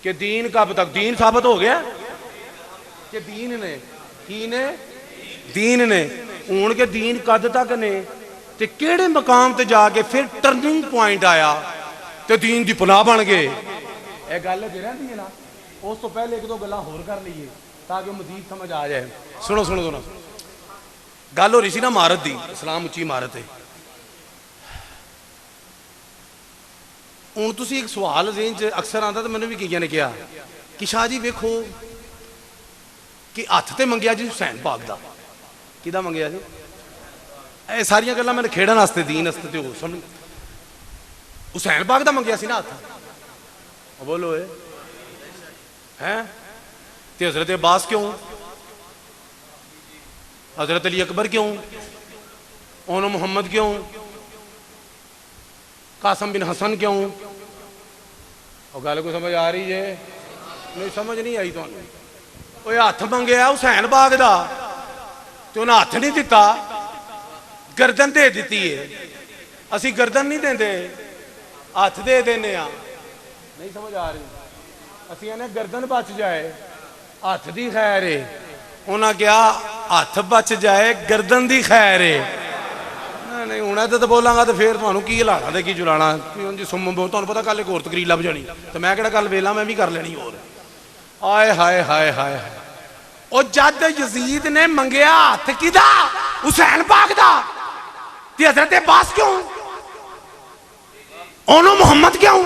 कि दीन कब तक? दीन साबित हो गया कि दीन ने की ने दीन ने हूं के दीन कद तक ने ते केड़े मकाम ते जाके फिर टर्निंग पॉइंट आया ते दीन दी पनाह बन गए। यह गल रहती है ना। उस तो पहले एक दो गल्लां होर कर लीए ताकि मजीद समझ आ जाए। सुनो सुनो सुनो, गल हो रही सी ना इमारत दी, इस्लाम उच्ची इमारत है। हूँ तुम एक सवाल ज़हन च अक्सर आता, तो मैंने भी कई ने कहा कि शाह जी वेखो कि हथ तो मंगया जी हुसैन पाक का, कि मंगया जी? ये सारिया गल्लां मैंने खेड़न वास्ते दीन वास्ते तो समझ, हुसैन पाक का मंगया सी ना हथ। बोलो है ते हजरत अब्बास क्यों, हजरत अली अकबर क्यों, ओनो मुहम्मद क्यों, कासम बिन हसन क्यों? और गल को समझ आ रही है? नहीं समझ नहीं आई तो हथ मंगया हुसैन पाक का तो उन्हें हथ नहीं दिता, गर्दन दे दी है। असी गर्दन नहीं देंगे, हथ दे देने। नहीं समझ आ रही? असी इन्हें गर्दन बच जाए, हथ की खैर है। उन्हें कहा हथ बच जाए गर्दन दी खैर है। नहीं हूँ तो बोलांगा तो फिर तुहानू की हिलाना तो की जुलाना जी सुम तुहानू पता कल एक होर तकरीर लभ जानी तो मैं किहड़ा कल वेला मैं भी कर लेनी होर। आए हाय हाय हाय ओ जद यजीद ने मंगया हथ किदा हुसैन पाक दा ते हजरत अब्बास क्यों ओनो मुहम्मद क्यों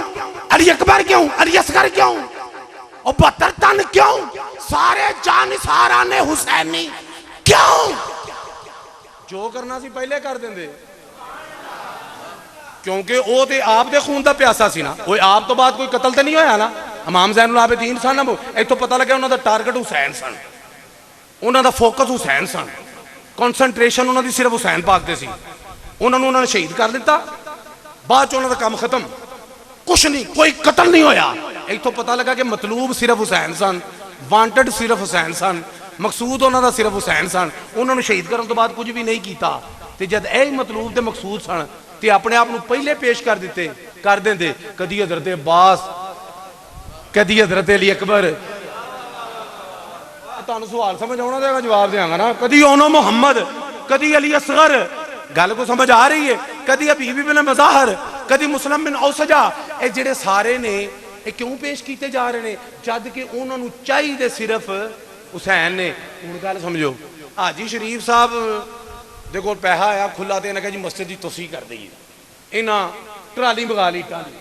अली अकबर क्यों अली असगर क्यों और 72 तन क्यों सारे जानिसारा ने हुसैनी क्यों जो करना सी पहले कर देंगे क्योंकि वो तो आप दे खून का प्यासा सी ना वो आप तो बाद कोई कतल तो नहीं होया ना इमाम ज़ैनुल आबिदीन सन ना इतों पता लगे उन्होंने टारगेट हुसैन सन उन्होंने फोकस हुसैन सन कॉन्सनट्रेशन उन्होंने सिर्फ हुसैन पाक दे सी उन्होंने शहीद कर दिता बाद च उन्होंने काम खत्म कुछ नहीं कोई कतल नहीं होया इतों पता लगा कि मतलूब सिर्फ हुसैन सन वांटेड सिर्फ हुसैन सन मकसूद उन्होंने सिर्फ हुसैन सन उन्होंने शहीद करने तो बाद कुछ भी नहीं किया तो जब यही मतलूब के मकसूद सन तो अपने आप को पहले पेश कर देते कर देंगे कदी हजरत अब्बास कदी हजरत अली अकबर तुहानू सवाल समझ आना तो जवाब देंगा ना कदी ओनो मुहम्मद कदी अली असगर गल को समझ आ रही है कदी हबीब बिन मज़ाहर कदी मुस्लिम बिन औसजा ये जेडे सारे ने ये क्यों पेश किए जा रहे हैं जद कि उन्होंने चाहिए सिर्फ हुसैन ने हूँ गल समझो हाजी शरीफ साहब दे कोल पैसा आया खुला तो इन्हें कहा जी मस्जिद की तुसी कर दी इन्हें ट्राली मंगा ली ट्राली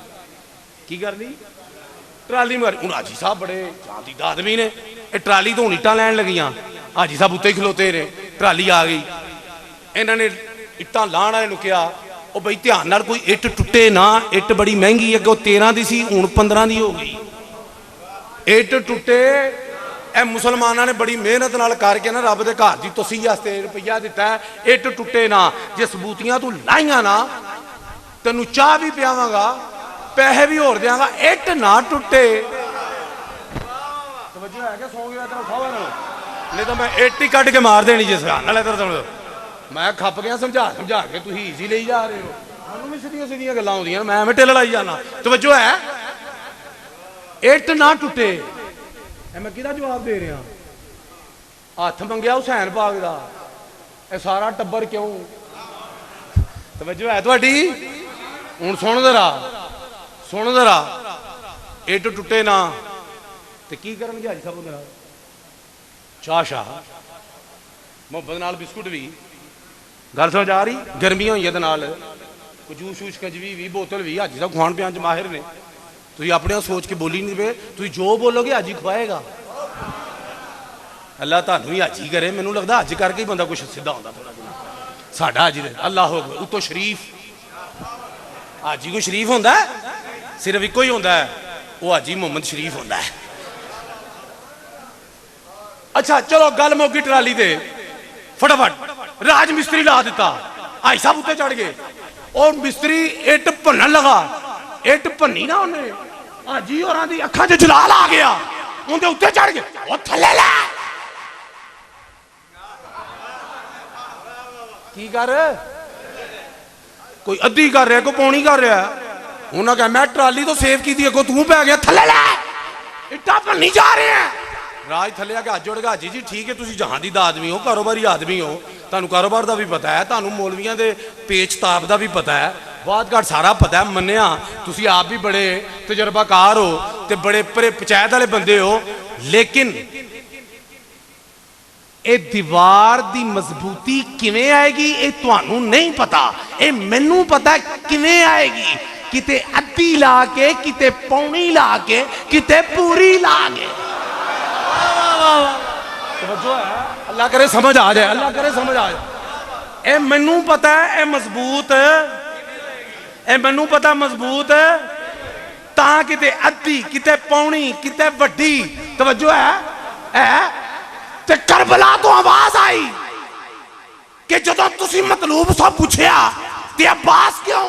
की कर ली ट्राली मंगा हूँ हाजी साहब बड़े जातीदा आदमी ने ये ट्राली तो हूँ इट्टां लैन लगियां हाजी साहब उत्ते ही खलोते ने ट्राली आ गई इन्होंने इट्टां लाण वाले कहा ਉਹ ਬਈ ਧਿਆਨ ਨਾਲ ਕੋਈ ਇੱਟ ਟੁੱਟੇ ਨਾ ਇੱਟ ਬੜੀ ਮਹਿੰਗੀ ਹੈ ਅੱਗੇ 13 ਦੀ ਸੀ ਹੁਣ 15 ਦੀ ਹੋ ਗਈ ਇੱਟ ਟੁੱਟੇ ਇਹ ਮੁਸਲਮਾਨਾਂ ਨੇ ਬੜੀ ਮਿਹਨਤ ਨਾਲ ਕਰਕੇ ਨਾ ਰੱਬ ਦੇ ਘਰ ਦੀ ਤਸੀਹ ਵਾਸਤੇ ਰੁਪਈਆ ਦਿੱਤਾ ਇੱਟ ਟੁੱਟੇ ਨਾ ਜੇ ਸਬੂਤੀਆਂ ਤੂੰ ਲਾਈਆਂ ਨਾ ਤੈਨੂੰ ਚਾਹ ਵੀ ਪਿਆਵਾਂਗਾ ਪੈਸੇ ਵੀ ਹੋਰ ਦਿਆਂਗਾ ਇੱਟ ਨਾ ਟੁੱਟੇ ਤਵੱਜੋ ਹੈ ਕਿ ਸੌਂ ਗਿਆ ਤੇਰਾ ਖਾਵਾ ਨਾ ਨਹੀਂ ਤਾਂ ਮੈਂ ਇੱਟ ਹੀ ਕੱਢ ਕੇ ਮਾਰ ਦੇਣੀ ਜਿਸ ਹਾਲ ਨਾਲ ਇਧਰ ਸੁਣ मैं खप गया समझा समझा के तुम ईजी ले जा रहे हो मैं भी सीधियां सीधियां गल्लां होंदियां मैं ढिल लाई जाना तवज्जो है इट ना टुटे मैं किहदा जवाब दे रहा हथ मंगया हुसैन पाक दा ये सारा टब्बर क्यों तवज्जो है तुहाडी हुण सुन जरा इट टुटे ना ते की करनगे हाजी साहब उहदे नाल चाह शाह मुहब्बत नाल बिस्कुट भी गल समझ आ रही गर्मियां हुई कोई जूस शूस कंजवी भी बोतल भी हाजी साहब खुआन पियान च माहिर ने तुम अपने सोच के बोली नहीं पे तुम जो बोलोगे हाजी खुआएगा अल्लाह तुहानू ही हाजी करे मैनू लगता हज करके ही बंदा कुछ सीधा होंदा थोड़ा जिहा साडा हाजी अल्लाह हो उतो शरीफ हाजी को शरीफ होंदा सिर्फ इको ही होंदा वो हाजी मुहम्मद शरीफ होंदा है। अच्छा चलो गल मुक्की ट्राली दे फटाफट राज मिस्त्री ला दिता हाई साहब उत्ते चढ़ गए और मिस्त्री इट भनन लगा इट भनी ना उन्हें हाजी होरां दी अखां च जलाल आ गया उनके उत्ते चढ़ गए ओ थल्ले लै की कर कोई अद्धी कर रहा कोई पौनी कर रहा उन्हें कहा मैं ट्राली तो सेव की अगो तू पै गया थल्ले लै इट्टां भनी जा रहे हैं राज थले आके हाथ जोड़ के हाजी जी ठीक है तुम जहांदीद आदमी हो कारोबारी आदमी हो तुहानू कारोबार का भी पता है तुहानू मौलवियां दे पेच ताप का भी पता है बात घाट सारा पता है मन्निया तुसी आप भी बड़े तजर्बाकार हो ते बड़े परे पंचायत वाले बंदे हो लेकिन ये दीवार दी मजबूती किवें आएगी ये तुहानू नहीं पता ये मैनू पता किवें आएगी किते अद्धी ला के किते पौनी ला के किते पूरी ला के अल्लाह करे समझ आ जाए अल्लाह करे समझ आ जाए ए मैनू पता है ए मजबूत ए मैनू पता मजबूत ता किते अद्धी किते पौनी किते वड्डी तवज्जो है ते करबला तो आवाज आई कि जदों तुसी मतलूब सब पूछया ते अब्बास क्यों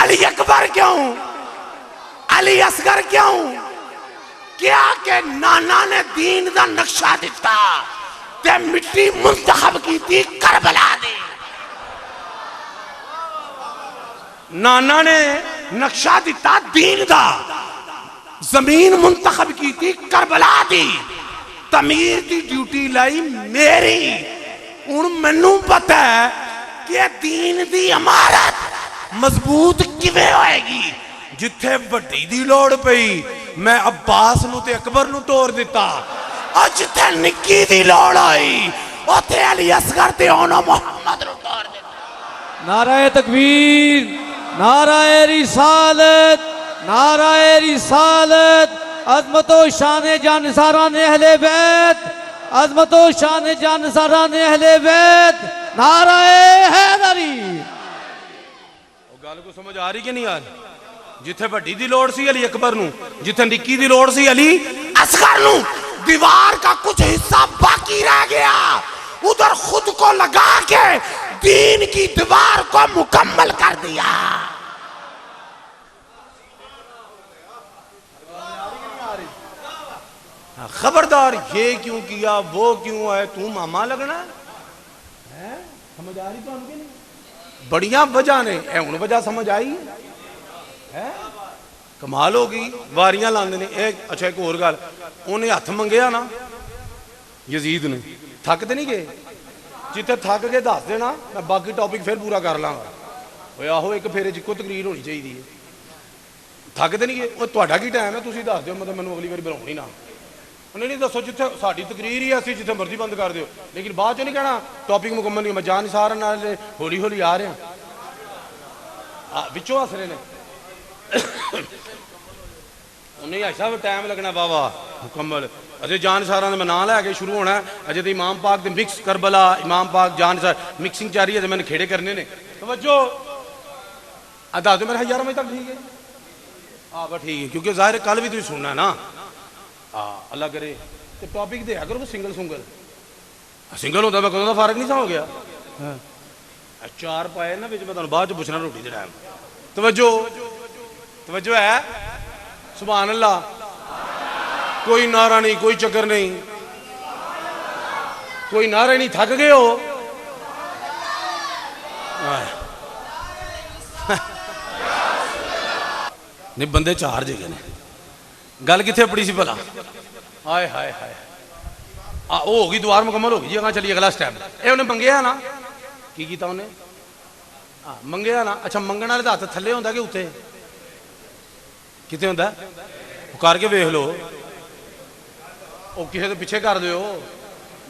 अली अकबर क्यों अली असगर क्यों क्या के नाना ने दीन का नक्शा दिता ते मिट्टी मुंतखब की थी करबला दी नाना ने नक्शा दिता दीन का जमीन मुंतखब की थी करबला दी तमीर की ड्यूटी लाई मेरी। हुण मैनू पता है कि दीन की इमारत मजबूत किवें होएगी। जिथे वड्डी दी लोड़ पई मैं अब्बास नूं ते अकबर नूं तोड़ दिता, और जिथे निक्की दी लोड़ आई उथे अली असगर ते ओनो मुहम्मद नूं तोड़ दिता। नाराए तकबीर, नाराए रिसालत, नाराए रिसालत। अजमतो शान जानसारान अहले बैत, अजमतो शान जानसारान अहले बैत। नाराए हैदरी। गल को समझ आ रही कि नहीं आ रही? जिथे वड्डी दी लोड़ सी अली अकबर नूं, जिथे निक्की दी लोड़ सी अली असगर नूं, दीवार का कुछ हिस्सा बाकी रह गया, उधर खुद को लगा के दीन की दीवार को मुकम्मल कर दिया। खबरदार, ये क्यों किया, वो क्यों है, तू मामा लगना है? समझ आ रही तो नहीं? बड़िया वजह ने, हुण वजह समझ आई है? कमाल हो गई। वारियां लांदे ने। अच्छा एक होर गल, उन्हें हथ मंगया ना यजीद ने, थक तो नहीं गए? जिथे थक गए दस देना, मैं बाकी टॉपिक फिर पूरा कर लाँगा। आहो एक फेरे च इक्को तकरीर होनी चाहिए। थक तो नहीं गए? वो तुहाडा की टाइम है, तुसीं दस दिओ, मतलब मैनूं अगली बारी बुलाओ ही ना। उन्हें नहीं दसो जिथे साडी तकरीर ही ऐसी, जिथे मर्जी बंद कर दिओ, लेकिन बाद चो नहीं कहना टॉपिक मुकम्मल नहीं। मैं जान सारा नाल हौली हौली आ रहा, विचों हस रहे ने। उन्हें ऐसा भी टाइम लगना बाबा मुकम्मल। अजय जान सारा मैं नाम लैके शुरू होना है। अजय तो इमाम पाक दे मिक्स करबला, इमाम पाक जान सार मिक्सिंग जारी है। मैंने खेड़े करने ने। तवज्जो, दस दो मेरे 11 बजे तक ठीक है? हाँ बस ठीक है, क्योंकि जाहिर कल भी तुम सुनना है ना। हाँ अल्लाह करे तो टॉपिक दे करो सिंगल सुंगल। सिंगल होता मैं कदों का फर्क नहीं सा हो गया। चार पाए ना बिच, मैं तुहानूं बाद च पुछना रोटी दे टाइम। तवज्जो, तवज्जो है? सुभान अल्लाह। कोई नारा नहीं, कोई चक्कर नहीं, कोई नारा नहीं। थक गए हो? नहीं बंदे चार जगह ने। गल किथे पड़ी सी भला? हाय हाय हाय, वो हो गई, दुआर मुकम्मल हो गई जी। अगर चलिए अगला स्टैप। ये उन्हें मंगया ना, की कीता उन्हें? हाँ मंगया ना। अच्छा मंगण वाले हथ थले होंदा कि उत्ते? किते होंदा? करके वेख लो, किसी के पिछे कर दो।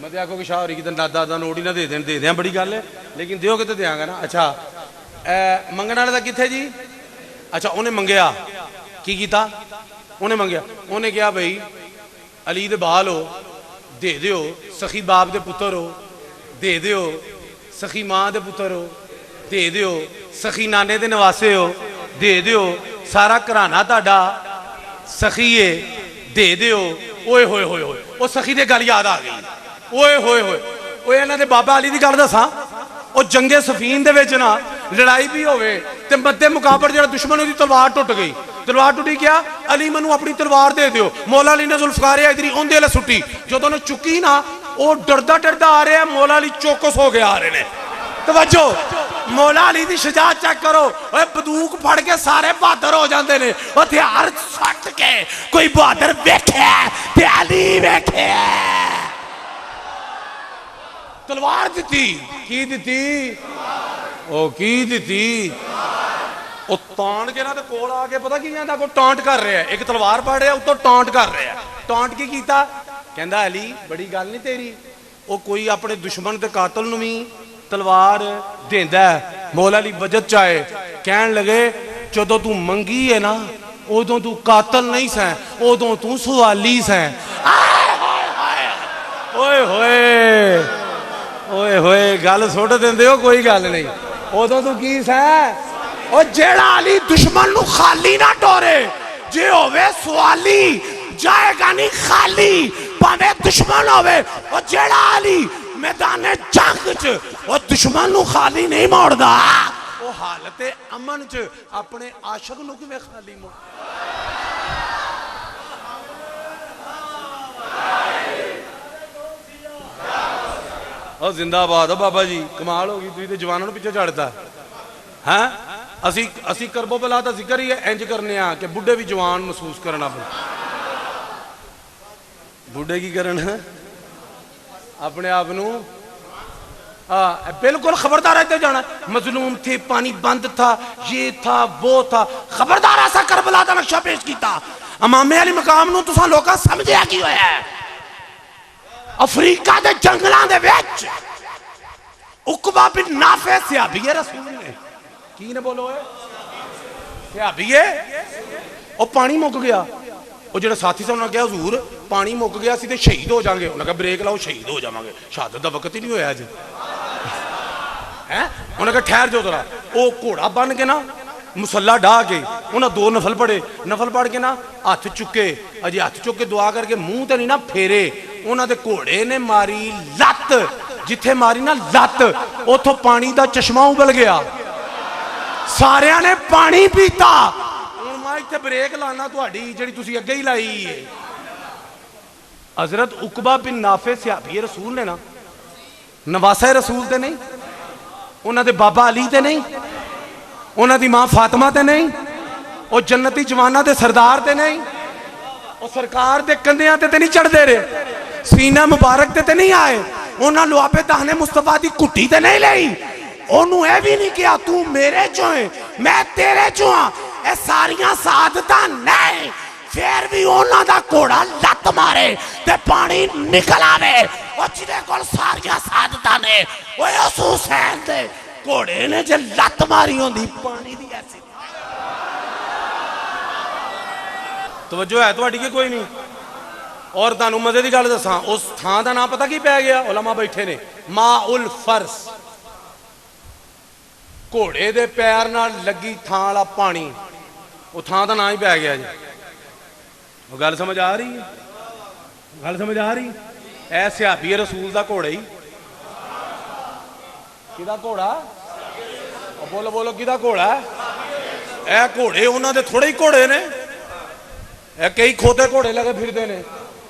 मैं तो आखो कि शाह होरी किते दादा नोट ही ना दे दें, दे दें बड़ी गल है, लेकिन दिओ किते देंगा ना। अच्छा मंगण वाले दा किथे जी? अच्छा उन्हें मंगया, की कीता? उन्हें मंगया, उन्हें कहा भाई अली दे बाल हो, दे दिओ। सखी बाप दे पुत्र हो, दे दिओ। सखी माँ दे पुत्र हो, दे दिओ। सखी नाने दे नवासे हो, दे दिओ। सारा घराना तुहाडा सखी है, दे दिओ। ओए होए होए होए, वो सखी दे गल याद आ गई। ओए होए होए, ओए इन्हां दे बाबा अली दी गल दसां। वो जंगे सफीन दे विच ना लड़ाई भी होवे ते मध्य मुकाबले जिहड़ा दुश्मन उहदी तलवार टुट गई। तलवार टुटी, क्या अली मैनू अपनी तलवार दे दिओ। मौला अली ने जुल्फकार हैदरी उहदे अल सुट्टी। जदों ने चुकी ना, वो डरदा डरदा आ रहा है, मौला अली चौकस हो के आ रहे हैं। तवज्जो, मौला अली दी शजाअत चेक करो। बंदूक फड़ के सारे बहादुर हो जाते हैं। हथियार सट के कोई बहादुर वेखे ते अली वेखे। तलवार दी की दी, ओ की दी, ਉਹ ਤਾਂਟ ਕੇ ਨਾ ਤੇ ਕੋਲ ਆ ਕੇ ਪਤਾ ਕੀ ਕਹਿੰਦਾ, ਕੋ ਟਾਂਟ ਕਰ ਰਿਹਾ। ਇੱਕ ਤਲਵਾਰ ਫੜ ਰਿਹਾ, ਉੱਤੋਂ ਟਾਂਟ ਕਰ ਰਿਹਾ। ਟਾਂਟ ਕੀ ਕੀਤਾ? ਕਹਿੰਦਾ ਅਲੀ ਬੜੀ ਗੱਲ ਨਹੀਂ ਤੇਰੀ। ਉਹ ਕੋਈ ਆਪਣੇ ਦੁਸ਼ਮਣ ਤੇ ਕਾਤਲ ਨੂੰ ਵੀ ਤਲਵਾਰ ਦਿੰਦਾ। ਮੌਲਾ ਅਲੀ ਵਜਦ ਚਾਏ ਕਹਿਣ ਲਗੇ, ਜਦੋਂ ਤੂੰ ਮੰਗੀ ਹੈ ਨਾ, ਉਦੋਂ ਤੂੰ ਕਾਤਲ ਨਹੀਂ ਸੈਂ, ਉਦੋਂ ਤੂੰ ਸਵਾਲੀ ਸੈਂ। ਓਏ ਹੋਏ ਓਏ ਹੋਏ, ਗੱਲ ਸੁੱਟ ਦਿੰਦੇ ਹੋ, ਕੋਈ ਗੱਲ ਨਹੀਂ। ਉਦੋਂ ਤੂੰ ਕੀ ਸੈਂ? और जेड़ा अली दुश्मन नू खाली ना टोरे, जे होवे सवाली जाएगा नहीं खाली, भावे दुश्मन होवे। और जेड़ा अली मैदान जंग च वो दुश्मन नू खाली नहीं मोड़दा, वो हालत अमन च अपने आशिक नू किवें खाली मोड़। और जिंदाबाद हो बाबा जी, कमाल हो गई। तुसीं ते जवानों नू पिछे छड्डता है। असी करबो बला तो जिक्र ही इंज करने कि बुढ़े भी जवान महसूस करना। बूढ़े की करन अपने आप नू बिल्कुल खबरदार है जाना। मजलूम थे, पानी बंद था, ये था वो था, खबरदार ऐसा करबला दा नक्शा पेश किया। इमामे अली मकाम नू तुसां लोकां समझिया की होया है? अफ्रीका दे जंगलां दे विच उकबा बिन नाफे सहाबीए रसूल ने की ने बोलो सहाबीए ओ पानी मुक गया। वो जो साथी से उन्होंने कहा हजूर पानी मुक गया सी ते शहीद हो जाएंगे। उन्होंने कहा ब्रेक लाओ शहीद हो जावांगे, शहादत का वक्त ही नहीं होया अज है। उन्होंने कहा ठहर जाओ जरा। वो घोड़ा बन के ना मुसल्ला ढा के उन्हें 2 नफल पढ़े, नफल पढ़ के ना हाथ चुके, अजे हाथ चुक के दुआ करके मुंह तो नहीं ना फेरे। उन्होंने घोड़े ने मारी लत, जिथे मारी ना लत उथों पानी का चश्मा उबल गया, सारिया ने पानी पीता। हुण मैं इत्थे ब्रेक लाना तुहाडी जिहड़ी तुसीं अगे ही लाई है। हजरत उकबा बिन नाफे सहाबी रसूल ने ना, नवासा रसूल ते नहीं, उन्होंने बाबा अली ते नहीं, उन्होंने मां फातिमा ते नहीं, और जन्नती जवाना दे सरदार ते नहीं, और सरकार दे कंधियां ते नहीं चढ़ते रहे, सीना मुबारक ते नहीं आए, उन्होंने लुआबे दाने मुस्तफा दी कुट्टी ते नहीं लाई, ओनू यह भी नहीं किया तू मेरे चो है मैं तेरे चो हाँ। ये सारिया सादतां नहीं, फिर भी उन्हों दा घोड़ा लत मारे ते पानी निकल आवे। और जिहदे कोल सारिया सादतां ने उस हुसैन दे घोड़े ने जे लत मारी होंदी पानी दी ऐसी। तवज्जो है तुहाडी कि कोई नहीं? और तुहानू मजे की गल दसां, उस थां दा नाम पता की पै गया? उलमा बैठे ने, माउल फर्स। घोड़े दे पैर नाल लगी थां वाला पानी, वो थां दा नाम ही पै गया जी। वो गल समझ आ रही है? गल समझ आ रही? ऐ सहाबी रसूल दा घोड़ा ही, किदा घोड़ा? बोलो बोलो किदा घोड़ा? ऐ घोड़े उन्हां दे थोड़े ही घोड़े ने, ऐ कई खोते घोड़े लगे फिरदे ने,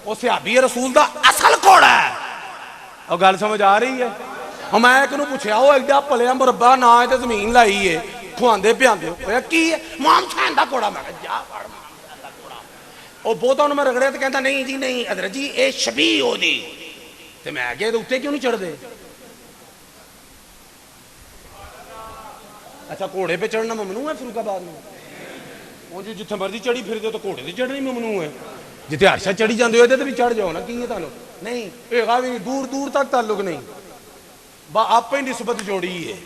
वो सहाबी रसूल दा असल घोड़ा है। और गल समझ आ रही है? मैं एक नूं पुछया वो एडा भलिया मुरब्बा ना है ते जमीन लाई है, खुआंदे पिआंदे हो की है? माम हुसैन दा घोड़ा। मैं जा पढ़ ਉਹ ਬਹੁਤਾ ਉਹਨੂੰ ਮੈਂ ਰਗੜਿਆ ਤੇ ਕਹਿੰਦਾ ਨਹੀਂ ਜੀ ਨਹੀਂ ਹਜ਼ਰਤ ਜੀ ਇਹ ਸ਼ਬੀ ਉਹਦੀ। ਤੇ ਮੈਂ ਅੱਗੇ ਇਹਦੇ ਉੱਤੇ ਕਿਉਂ ਨਹੀਂ ਚੜਦੇ? अच्छा घोड़े पे चढ़ना ममनू है फरूखाबाद में? वो जी जिथे मर्जी चढ़ी फिरते तो घोड़े से चढ़नी ममनू है। जिथे हर्षा चढ़ी जाते हो भी चढ़ जाओ ना, की है तुहानू? नहीं होगा भी दूर दूर तक ताल्लुक नहीं, आप ही निस्बत जोड़ी है।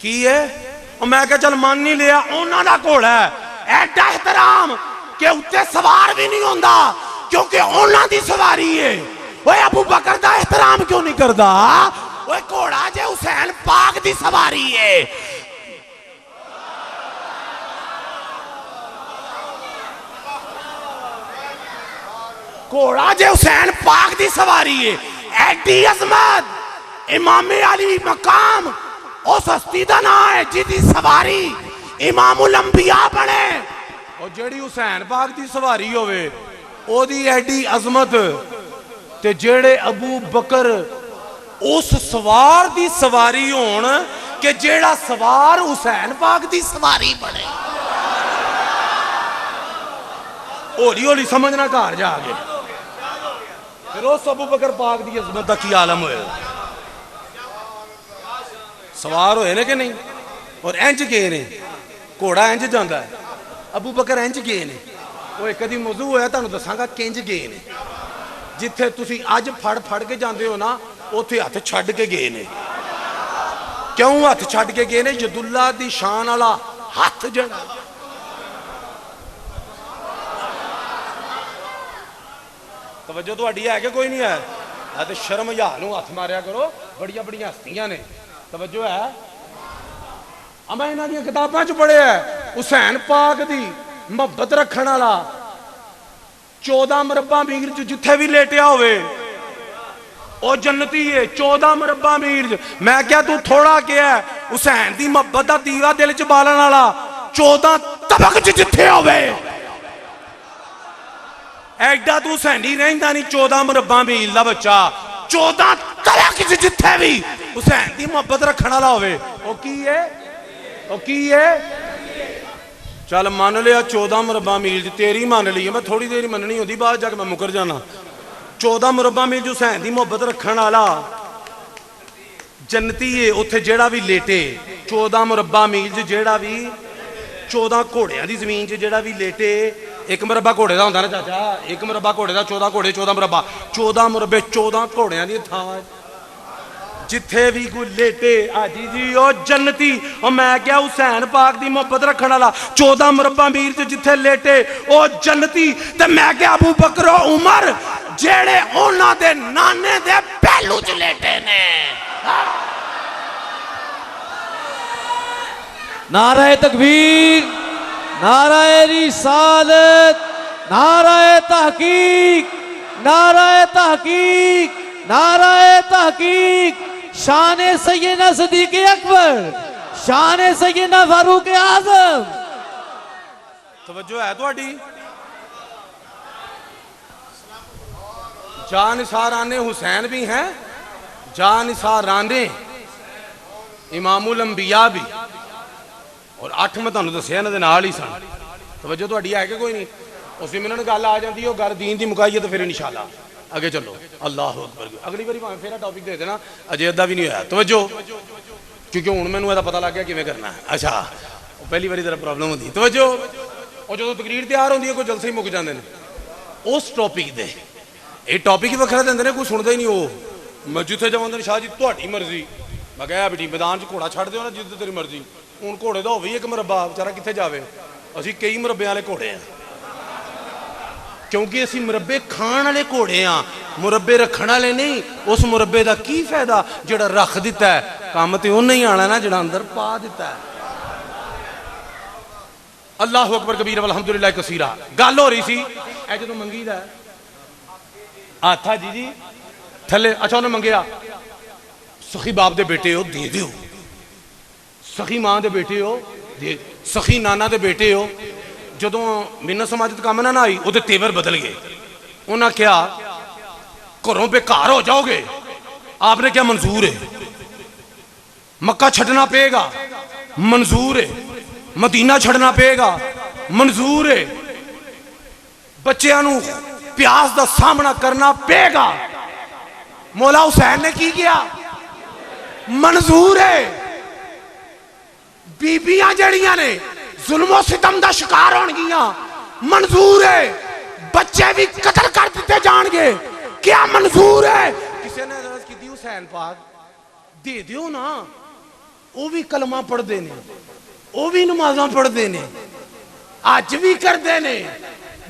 की है? और मैं क्या चल मान नहीं लिया उन्हों का घोड़ा है, एडा एहतराम कि उत्ते सवार भी नहीं होता क्योंकि उन्हों की सवारी है। वो अबू बकर का एहतराम क्यों नहीं करता? वो घोड़ा जे हुसैन पाक की सवारी है। घोड़ा जे हुसैन पाक की सवारी है, एडी अजमत इमामे अली मकाम उस हस्ती का नाम है जिसकी सवारी इमामुल अंबिया बने। और जेड़ी हुसैन पाक की सवारी होवे ओदी एडी अजमत, ते जेड़े अबू बकर उस सवार की सवारी होण कि जेड़ा सवार हुसैन पाक की सवारी बने। हौली हौली समझना घर जाके, फिर उस अबू बकर पाक की अजमत का की आलम होए। सवार होए ने कि नहीं? और इंज गए ने, घोड़ा इंज जाता है, अबू बकर इंज गए ने। वो एक कदी मौजू होया तुहानू दसांगा किंज गए ने। जिथे तुसी अज फड़ फड़ के जाते हो ना, उत्थे हथ छड्ड के गए ने। क्यों हथ छड्ड के गए ने? यदुल्ला दी शान वाला हथ जड़ा। तवज्जो तुहाडी है कि कोई नहीं है? तो शर्म या नूं हथ मारिया करो, बड़िया बड़िया हस्तियां ने। तवज्जो है? मैं इन्हां दी किताबां च पढ़िया हुसैन पाक दी मुहब्बत रखण वाला 14 मुरब्बा मील च जिथे भी लेटिया होवे ओ जन्नती है। 14 मुरब्बा मील। मैं क्या तू थोड़ा क्या है? हुसैन दी मुहब्बत दा दीवा दिल च बालन वाला 14 तबक च जिथे होवे एडा तू हुसैनी रहिंदा नहीं। 14 मुरब्बा मील दा बच्चा 14 तबक च जिथे भी हुसैन दी मुहब्बत रखण वाला होवे ओ की है? ओ की है? चल मान लिया 14 मुरब्बा मील तेरी मान ली है, मैं थोड़ी देर मननी होती, बाद जाके मैं मुकर जाना। 14 मुरब्बा मील हुसैन की मुहब्बत रखने वाला जन्नती है। उत्थे जेड़ा भी लेटे 14 मुरब्बा मील जेड़ा भी 14 घोड़ियां की जमीन जेड़ा भी लेटे, एक मुरब्बा घोड़े का होंदा ना चाचा, एक मुरब्बा घोड़े का 14 घोड़े 14 मुरब्बा 14 मुरब्बे 14 घोड़ियां की थां जिथे भी कोई लेटे हाजी जी ओ जन्नती। और मैं क्या हुसैन पाक की मुहब्बत रखने वाला 14 मुरब्बा मील जिथे लेटे ओ जन्नती। ते मैं क्या अबू बकर उमर जेड़े उन्हां दे नाने दे पहलू च लेटे ने। नाराए तकबीर, नाराए रिसालत, नाराए तहकीक, नाराए तहकीक, नाराए तहकीक। शान सैयदना सिद्दीक़ अकबर, शान सैयदना फारूक आजम। तवज्जो है तुहाडी? जानिसार आने हुसैन भी हैं, जानिसार आने इमामुल अंबिया भी, और 8 मैं तुहानू दस्सिया इन्हां दे नाल ही सन। तवज्जो तुहाडी है कि कोई नहीं? उस मिनट गल आ जाती है, गल दीन की मुकाई है तो फिर इंशाअल्लाह अगे चलो। अल्लाह अकबर। अगली बारी भावें फिर टॉपिक दे देना, अजे अद्धा भी नहीं होया। तवज्जो, क्योंकि हुण मैनूं इहदा पता लग गया किवें करना है। अच्छा, पहली बारी जरा प्रॉब्लम होंदी। तवज्जो, और जो तकरीर तैयार होंदी है कोई जलसे ही मुक जाते हैं उस टॉपिक दे। ये टॉपिक ही वखरा देंदे ने, कोई सुनता ही नहीं। वो मैं जिथे जावां शाह जी तुहाडी मर्जी, मैं कहा बेटी मैदान च घोड़ा छड्ड दिओ ना जिद्द तेरी मर्जी। हुण घोड़े दा होवे ही एक मुरब्बा, बेचारा कित्थे जावे। असीं कई मुरब्बे वाले घोड़े हैं, क्योंकि असीं मुरब्बे खाण वाले घोड़े हाँ, मुरब्बे रखण वाले नहीं। उस मुरब्बे का की फायदा जिहड़ा रख दिता है, काम तो उन्हें ही आना ना जिहड़ा अंदर पा दिता है। अल्लाह अकबर कबीर अल्हम्दुलिल्लाह कसीरा। गल हो रही सी ऐ जो मंगी दा हथ आ जी थले। अच्छा उन्हें मंगया सखी बाप दे बेटे हो दे दिओ, सखी मां दे बेटे हो दे, सखी नाना दे बेटे हो। जदों मिन्नत समाजत काम ना आई वो तेवर बदल गए। उन्हें क्या घरों बेकार हो जाओगे? आपने क्या मंजूर है? मक्का छड़ना पेगा, मंजूर है। मदीना छड़ना पेगा, मंजूर है। बच्चों नूं प्यास का सामना करना पेगा। मौला हुसैन ने की किया? मंजूर है। बीबियां जड़ियां ने जुल्मो सितम का शिकार होणगियां, मंजूर है। बच्चे भी कतल कर दिते जाणगे, क्या मंजूर है? किसी ने अर्ज की हुसैन पाक दे दिओ ना, वो भी कलमा पढ़ते ने, वो भी नमाज़ां पढ़ते ने, अज भी करते ने।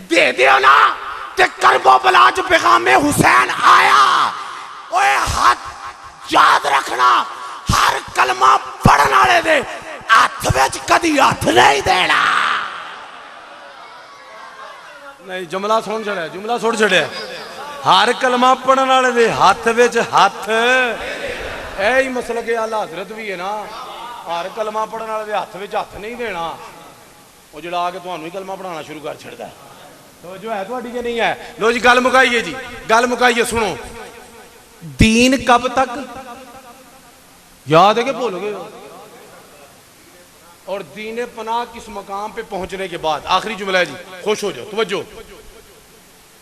दे दिओ ना ते करबला च पैगामे हुसैन आया। ओए हाथ याद रखना, हर कलमा पढ़ने वाले दे हाथ विच कदी हाथ नहीं देना। नहीं जुमला सुन छड़िया, जुमला सुन छड़िया। हर कलमा पढ़ने वाले दे हाथ विच हाथ। यही मसलक आला हजरत भी है ना, हर कलमा पढ़ने वाले दे हाथ विच हाथ नहीं देना। वो जड़ा आके तुहानू ही कलमा पढ़ाना शुरू कर छड़दा है। तो जो है तुहाडी के नहीं है। लो जी गल मुकाइए जी, गल मुकाइए। सुनो, दीन कब तक याद है कि भूल गए? और दीन पनाह किस मकाम पे पहुंचने के बाद, आखिरी जुमला है जी, खुश हो जाओ। तवज्जो,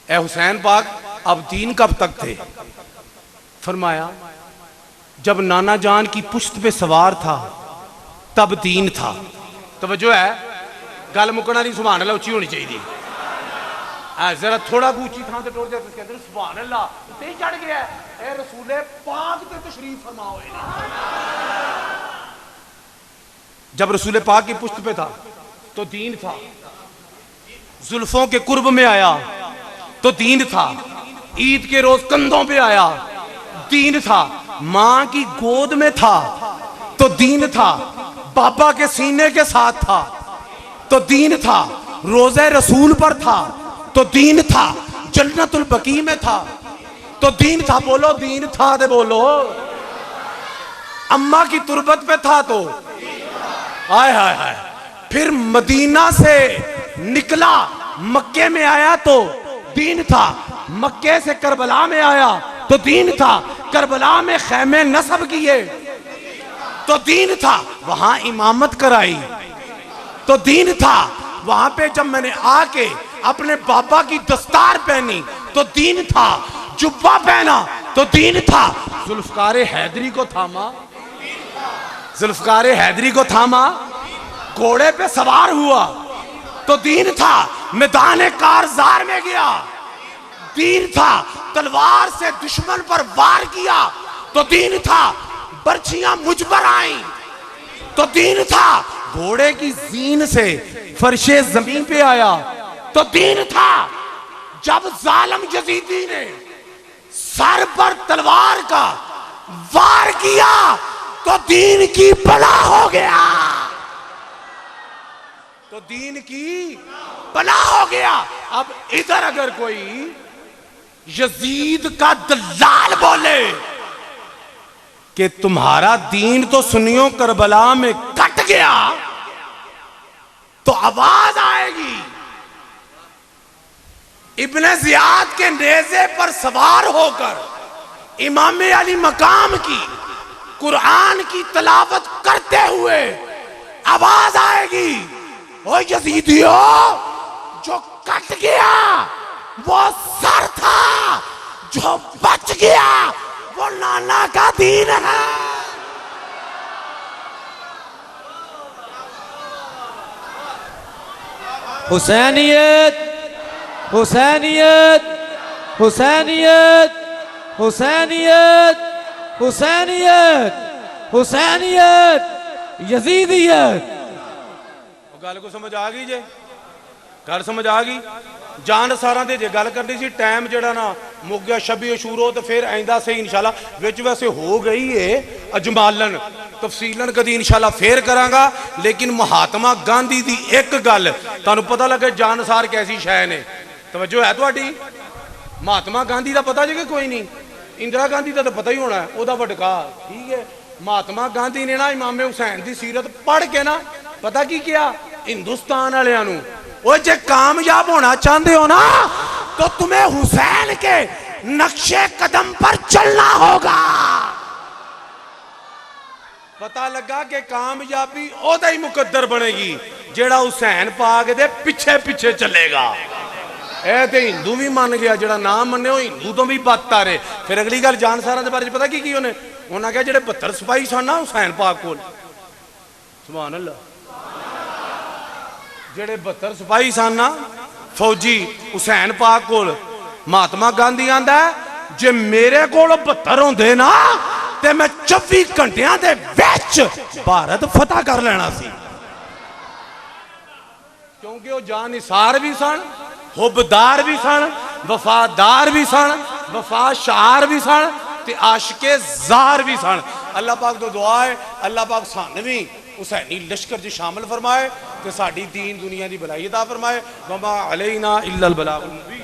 ए हुसैन पाक अब दीन कब तक थे? फरमाया जब नाना जान की पुश्त पे सवार था तब दीन था। तवज्जो है, गल मुकना नहीं, सुभान अल्लाह उच्ची होनी चाहिए। जरा थोड़ा ऊंची थां ते टुर जाए तो कहते हैं सुभान अल्लाह ते चढ़ गया ए रसूले पाक ते तशरीफ फरमा हुए ने। जब रसूले पाक की पुश्त पे था तो दीन था, जुल्फों के कुर्ब में आया तो दीन था, ईद के रोज कंधों पे आया दीन था, मां की गोद में था तो दीन था, बाबा के सीने के साथ था तो दीन था, रोज़े रसूल पर था तो दीन था, जन्नतुल बकी में था तो दीन था। बोलो दीन था दे बोलो। अम्मा की तुरबत पे था तो हाय हाय हाय। फिर मदीना से निकला मक्के में आया तो दीन था, मक्के से करबला में आया तो दीन था, करबला में खैमे नस्ब किए तो दीन था, वहां इमामत कराई तो दीन था, वहां पे जब मैंने आके अपने बाबा की दस्तार पहनी तो दीन था, जुब्बा पहना तो दीन था। जुल्फकार हैदरी को थामा, जुल्फकार हैदरी को थामा, घोड़े पे सवार हुआ तो दीन था। मैदान कारजार में गया, दीन था। तलवार से दुश्मन पर वार किया तो दीन था। बर्छियां मुझ पर आई तो दीन था। घोड़े की जीन से फर्शे जमीन पे आया तो दीन था। जब जालिम यजीदी ने सर पर तलवार का वार किया तो दीन की बला हो गया, तो दीन की बला हो गया। अब इधर अगर कोई यजीद का दलाल बोले कि तुम्हारा दीन तो सुन्नियों करबला में कट गया, तो आवाज आएगी। इब्ने जियाद के नेज़े पर सवार होकर इमाम अली मकाम की कुरान की तलावत करते हुए आवाज आएगी, ओ यजीदियो, जो कट गया वो सर था, जो बच गया वो नाना का दीन है। हुसैनियत, हुसैनियत, हुसैनियत, हुसैनियत, हुसैनियत, हुसैनियत, यजीदियत। गल को समझ आ गई जे? गल समझ आ गई? जान सारा दे जे गल करनी सी, टाइम जड़ा ना मुक गया। शबी अशूरो तो फिर आइंदा से इंशाल्लाह विच वैसे हो गई है अजमालन, तफसीलन कदी इंशाल्लाह फिर करांगा। लेकिन महात्मा गांधी दी एक गल तुहानू पता लगे जानसार कैसी शै ने। तवज्जो है तुहाडी? महात्मा गांधी का पता जे कि कोई नहीं? इंदिरा गांधी का तो पता ही होना है, ओदा वडका, ठीक है। महात्मा गांधी ने ना इमाम हुसैन की सीरत पढ़ के ना पता की किया, हिंदुस्तान वालियां नू, ओ जे कामयाब होना चाहते हो ना तो तुम्हें हुसैन के नक्शे कदम पर चलना होगा। पता लगा कि कामयाबी ओदा ही मुकद्दर बनेगी जेड़ा हुसैन पाक दे पीछे पीछे चलेगा। ए ते हिंदू भी मान गया, जेड़ा ना मन्ने हिंदू तो भी बदतर है। फिर अगली गल जानसारा दे बारे च पता की उन्हें उन्हें कहा जेड़े 72 सिपाही सन ना हुसैन पाक कोल, सुभान अल्लाह, जेड़े 72 सिपाही सन ना फौजी हुसैन पाक कोल, महात्मा गांधी आंदा जे मेरे कोल 72 होंदे ना ते मैं 24 घंटिया दे विच भारत फतह कर लेना सी। क्योंकि वो जानिसार भी सन, हुबदार भी सन, वफादार भी सन, वफाशार भी सन, ते आशिके जार भी सन। अल्लाह पाक तो दुआ है अल्लाह पाक सानू भी हुसैनी लश्कर च शामिल फरमाए ते साडी दीन दुनिया की भलाई अता फरमाए। वमा अलैना इल्लल बलागुल मुबीन।